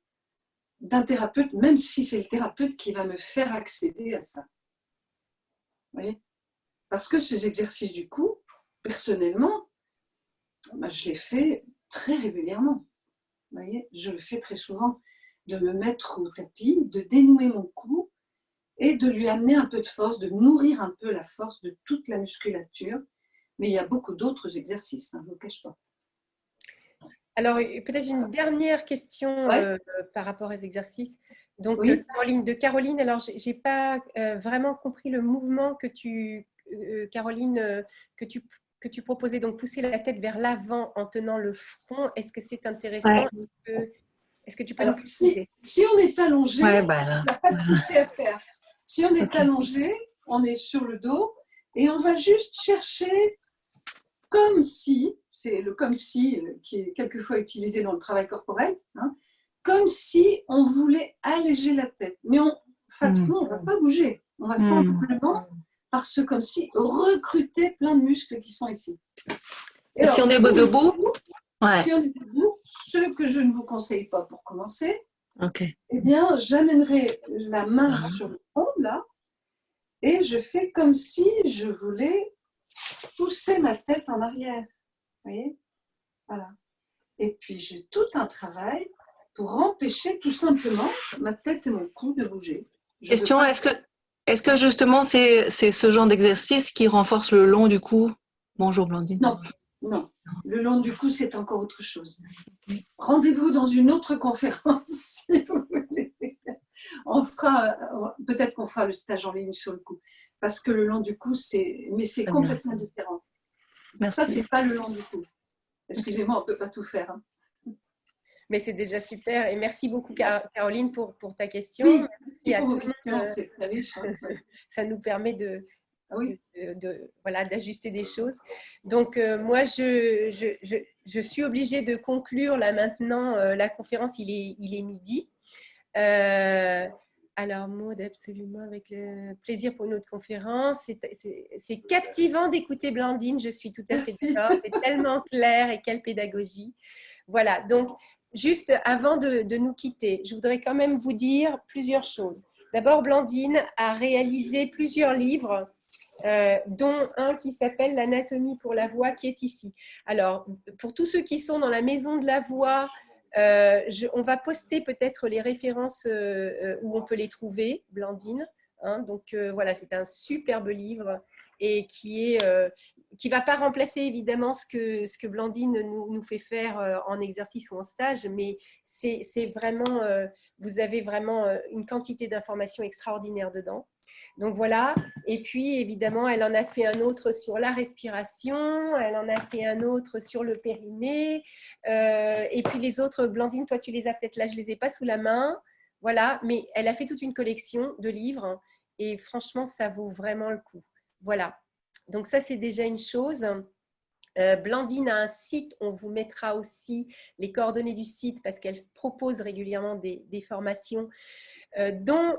d'un thérapeute, même si c'est le thérapeute qui va me faire accéder à ça. Vous voyez ? Parce que ces exercices du cou, personnellement, je les fais très régulièrement. Vous voyez ? Je le fais très souvent, de me mettre au tapis, de dénouer mon cou et de lui amener un peu de force, de nourrir un peu la force de toute la musculature. Mais il y a beaucoup d'autres exercices, hein, je ne vous cache pas. Alors, peut-être une dernière question par rapport aux exercices. Donc, oui. Caroline, alors, je n'ai pas vraiment compris le mouvement que Caroline, que tu proposais. Donc, pousser la tête vers l'avant en tenant le front. Est-ce que c'est intéressant? Est-ce que tu peux nous expliquer? Si on est allongé, il n'y a pas de poussée à faire. Si on est allongé, on est sur le dos et on va juste chercher comme si, c'est le comme si qui est quelquefois utilisé dans le travail corporel, hein, comme si on voulait alléger la tête. Mais fatiquement, on ne va pas bouger. On va simplement, par ce comme si, recruter plein de muscles qui sont ici. Et alors, si on est debout, si on est debout, ce que je ne vous conseille pas pour commencer, okay. Eh bien, j'amènerai la main sur le front, là, et je fais comme si je voulais pousser ma tête en arrière. Vous voyez? Voilà. Et puis, j'ai tout un travail pour empêcher tout simplement ma tête et mon cou de bouger. Question, est-ce que justement c'est ce genre d'exercice qui renforce le long du cou? Bonjour Blandine. Non. Le long du cou, c'est encore autre chose. Rendez-vous dans une autre conférence si vous voulez. Peut-être qu'on fera le stage en ligne sur le cou. Parce que le long du cou, c'est complètement différent. Merci. Ça, c'est pas le long du cou. Excusez-moi, on ne peut pas tout faire. Hein. Mais c'est déjà super. Et merci beaucoup, Caroline, pour ta question. Oui, merci pour vos questions, c'est très riche. Hein. Ça nous permet voilà, d'ajuster des choses. Donc, moi, je suis obligée de conclure là maintenant. La conférence, il est midi. Alors, Maud, absolument, avec plaisir pour une autre conférence. C'est captivant d'écouter Blandine, je suis tout à fait d'accord. C'est tellement clair et quelle pédagogie. Voilà, donc, juste avant de nous quitter, je voudrais quand même vous dire plusieurs choses. D'abord, Blandine a réalisé plusieurs livres, dont un qui s'appelle L'anatomie pour la voix, qui est ici. Alors, pour tous ceux qui sont dans la maison de la voix, on va poster peut-être les références où on peut les trouver, Blandine. Hein, donc, voilà, c'est un superbe livre et qui va pas remplacer évidemment ce que Blandine nous fait faire en exercice ou en stage, mais c'est vraiment, vous avez vraiment une quantité d'informations extraordinaires dedans. Donc voilà, et puis évidemment, elle en a fait un autre sur la respiration, elle en a fait un autre sur le périnée, et puis les autres, Blandine, toi tu les as peut-être là, je ne les ai pas sous la main, voilà, mais elle a fait toute une collection de livres, et franchement, ça vaut vraiment le coup. Voilà, donc ça c'est déjà une chose. Blandine a un site, on vous mettra aussi les coordonnées du site parce qu'elle propose régulièrement des formations, dont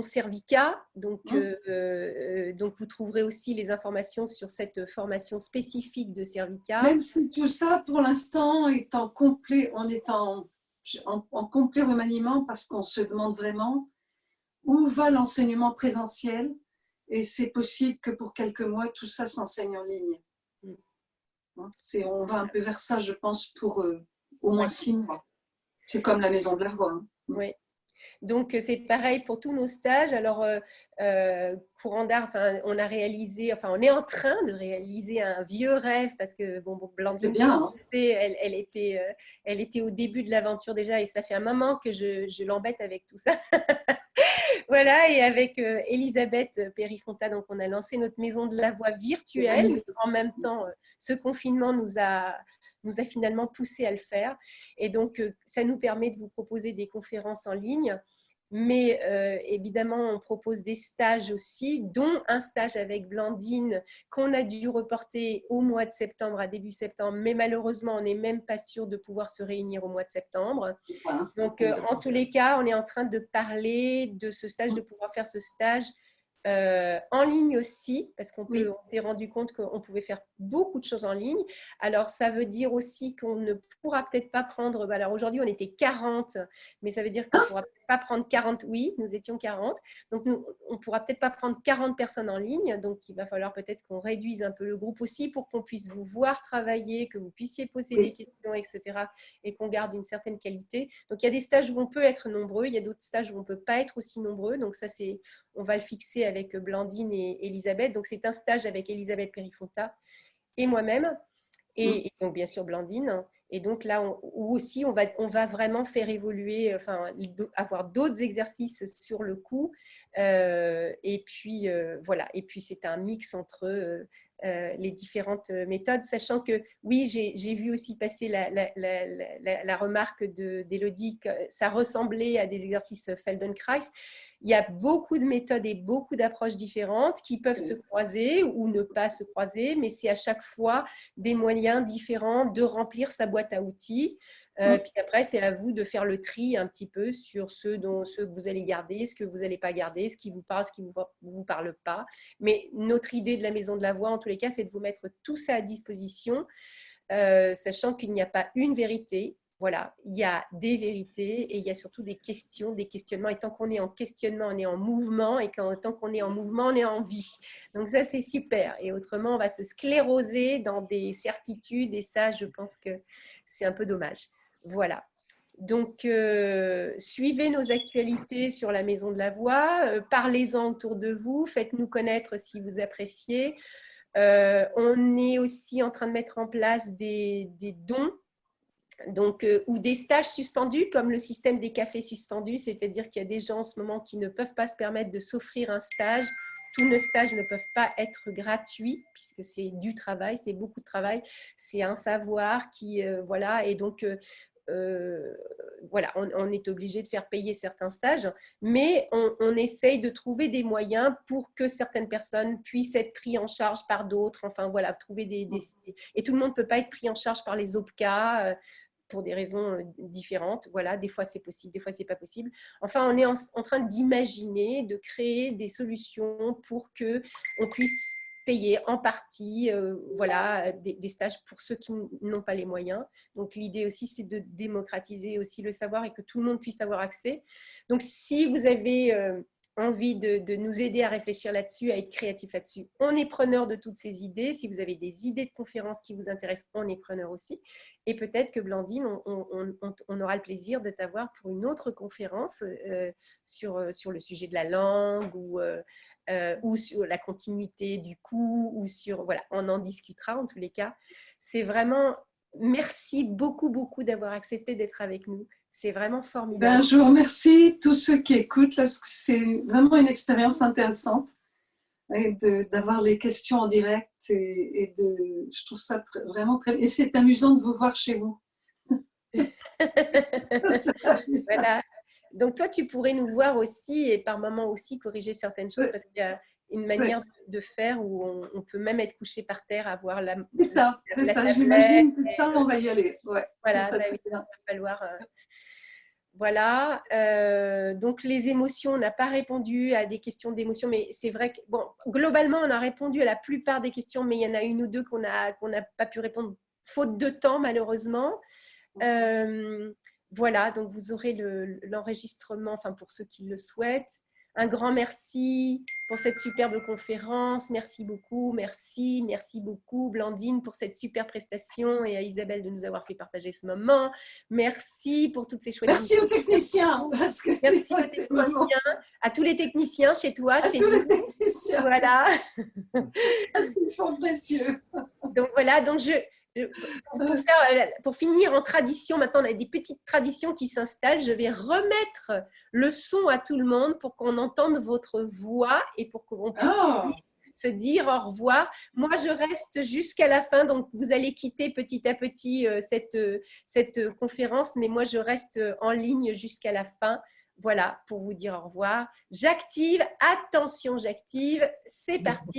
Cervica. Donc, vous trouverez aussi les informations sur cette formation spécifique de Cervica. Même si tout ça, pour l'instant, est en complet, on est en complet remaniement parce qu'on se demande vraiment où va l'enseignement présentiel. Et c'est possible que pour quelques mois, tout ça s'enseigne en ligne. On va un peu vers ça, je pense, pour au moins 6 mois. C'est comme la maison de la voix. Hein. Oui. Donc, c'est pareil pour tous nos stages. Alors, courant d'art, on a réalisé, on est en train de réaliser un vieux rêve parce que, Blandine, elle était au début de l'aventure déjà et ça fait un moment que je l'embête avec tout ça. Voilà, et avec Elisabeth Périfonta, donc on a lancé notre maison de la voix virtuelle. En même temps, ce confinement nous a finalement poussé à le faire. Et donc, ça nous permet de vous proposer des conférences en ligne. Mais évidemment, on propose des stages aussi, dont un stage avec Blandine qu'on a dû reporter au mois de septembre, à début septembre. Mais malheureusement, on n'est même pas sûr de pouvoir se réunir au mois de septembre. Donc, en tous les cas, on est en train de parler de ce stage, de pouvoir faire ce stage en ligne aussi, parce qu'on s'est rendu compte qu'on pouvait faire beaucoup de choses en ligne. Alors, ça veut dire aussi qu'on ne pourra peut-être pas prendre... Alors, aujourd'hui, on était 40, mais ça veut dire qu'on ne pourra pas prendre 40. Oui, nous étions 40. Donc, on ne pourra peut-être pas prendre 40 personnes en ligne. Donc, il va falloir peut-être qu'on réduise un peu le groupe aussi pour qu'on puisse vous voir travailler, que vous puissiez poser des questions, etc. et qu'on garde une certaine qualité. Donc, il y a des stages où on peut être nombreux. Il y a d'autres stages où on ne peut pas être aussi nombreux. Donc, ça, on va le fixer avec Blandine et Elisabeth. Donc, c'est un stage avec Elisabeth Périfonta et moi-même. Et donc, bien sûr, Blandine. Et donc, là, on va vraiment faire évoluer, avoir d'autres exercices sur le coup. Et puis, voilà. Et puis, c'est un mix entre les différentes méthodes, sachant que, oui, j'ai vu aussi passer la remarque d'Élodie que ça ressemblait à des exercices Feldenkrais. Il y a beaucoup de méthodes et beaucoup d'approches différentes qui peuvent se croiser ou ne pas se croiser, mais c'est à chaque fois des moyens différents de remplir sa boîte à outils. Puis après, c'est à vous de faire le tri un petit peu sur ceux que vous allez garder, ce que vous n'allez pas garder, ce qui vous parle, ce qui ne vous parle pas. Mais notre idée de la Maison de la Voix, en tous les cas, c'est de vous mettre tout ça à disposition, sachant qu'il n'y a pas une vérité. Voilà, il y a des vérités et il y a surtout des questions, des questionnements. Et tant qu'on est en questionnement, on est en mouvement. Et tant qu'on est en mouvement, on est en vie. Donc ça, c'est super. Et autrement, on va se scléroser dans des certitudes. Et ça, je pense que c'est un peu dommage. Voilà. Donc, suivez nos actualités sur la Maison de la Voix. Parlez-en autour de vous. Faites-nous connaître si vous appréciez. On est aussi en train de mettre en place des dons. Donc, ou des stages suspendus comme le système des cafés suspendus, c'est-à-dire qu'il y a des gens en ce moment qui ne peuvent pas se permettre de s'offrir un stage. Tous nos stages ne peuvent pas être gratuits puisque c'est du travail, c'est beaucoup de travail, c'est un savoir qui, voilà, et donc voilà, on est obligé de faire payer certains stages, mais on essaye de trouver des moyens pour que certaines personnes puissent être prises en charge par d'autres, enfin voilà, trouver et tout le monde ne peut pas être pris en charge par les OPCA, pour des raisons différentes. Voilà, des fois c'est possible, des fois c'est pas possible. Enfin, on est en train d'imaginer, de créer des solutions pour que on puisse payer en partie voilà, des stages pour ceux qui n'ont pas les moyens. Donc l'idée aussi, c'est de démocratiser aussi le savoir et que tout le monde puisse avoir accès. Donc si vous avez envie de nous aider à réfléchir là-dessus, à être créatif là-dessus, on est preneur de toutes ces idées. Si vous avez des idées de conférences qui vous intéressent, on est preneur aussi. Et peut-être que Blandine, on aura le plaisir de t'avoir pour une autre conférence sur le sujet de la langue ou sur la continuité du cours, ou sur, voilà, on en discutera en tous les cas. C'est vraiment, merci beaucoup, beaucoup d'avoir accepté d'être avec nous. C'est vraiment formidable. Je vous remercie tous ceux qui écoutent, parce que c'est vraiment une expérience intéressante et d'avoir les questions en direct je trouve ça vraiment très... Et c'est amusant de vous voir chez vous. Voilà. Donc toi, tu pourrais nous voir aussi et par moments aussi corriger certaines choses parce qu'il y a une manière de faire où on peut même être couché par terre, avoir la... C'est ça, j'imagine que ça, on va y aller. Ouais, voilà, ça, il va falloir... Voilà, donc les émotions, on n'a pas répondu à des questions d'émotions, mais c'est vrai que, bon, globalement, on a répondu à la plupart des questions, mais il y en a une ou deux qu'on n'a pas pu répondre, faute de temps, malheureusement. Voilà, donc vous aurez l'enregistrement, enfin pour ceux qui le souhaitent. Un grand merci pour cette superbe conférence. Merci beaucoup, merci beaucoup Blandine pour cette super prestation et à Isabelle de nous avoir fait partager ce moment. Merci pour toutes ces chouettes. Merci aux techniciens. Merci aux techniciens, à tous les techniciens chez toi, à chez tous nous. Les techniciens. Voilà. Ils sont précieux. Donc voilà, donc pour finir en tradition, maintenant on a des petites traditions qui s'installent. Je vais remettre le son à tout le monde pour qu'on entende votre voix et pour qu'on puisse se dire au revoir. Moi, je reste jusqu'à la fin, donc vous allez quitter petit à petit cette conférence, mais moi, je reste en ligne jusqu'à la fin. Voilà, pour vous dire au revoir. J'active, attention, j'active. C'est parti.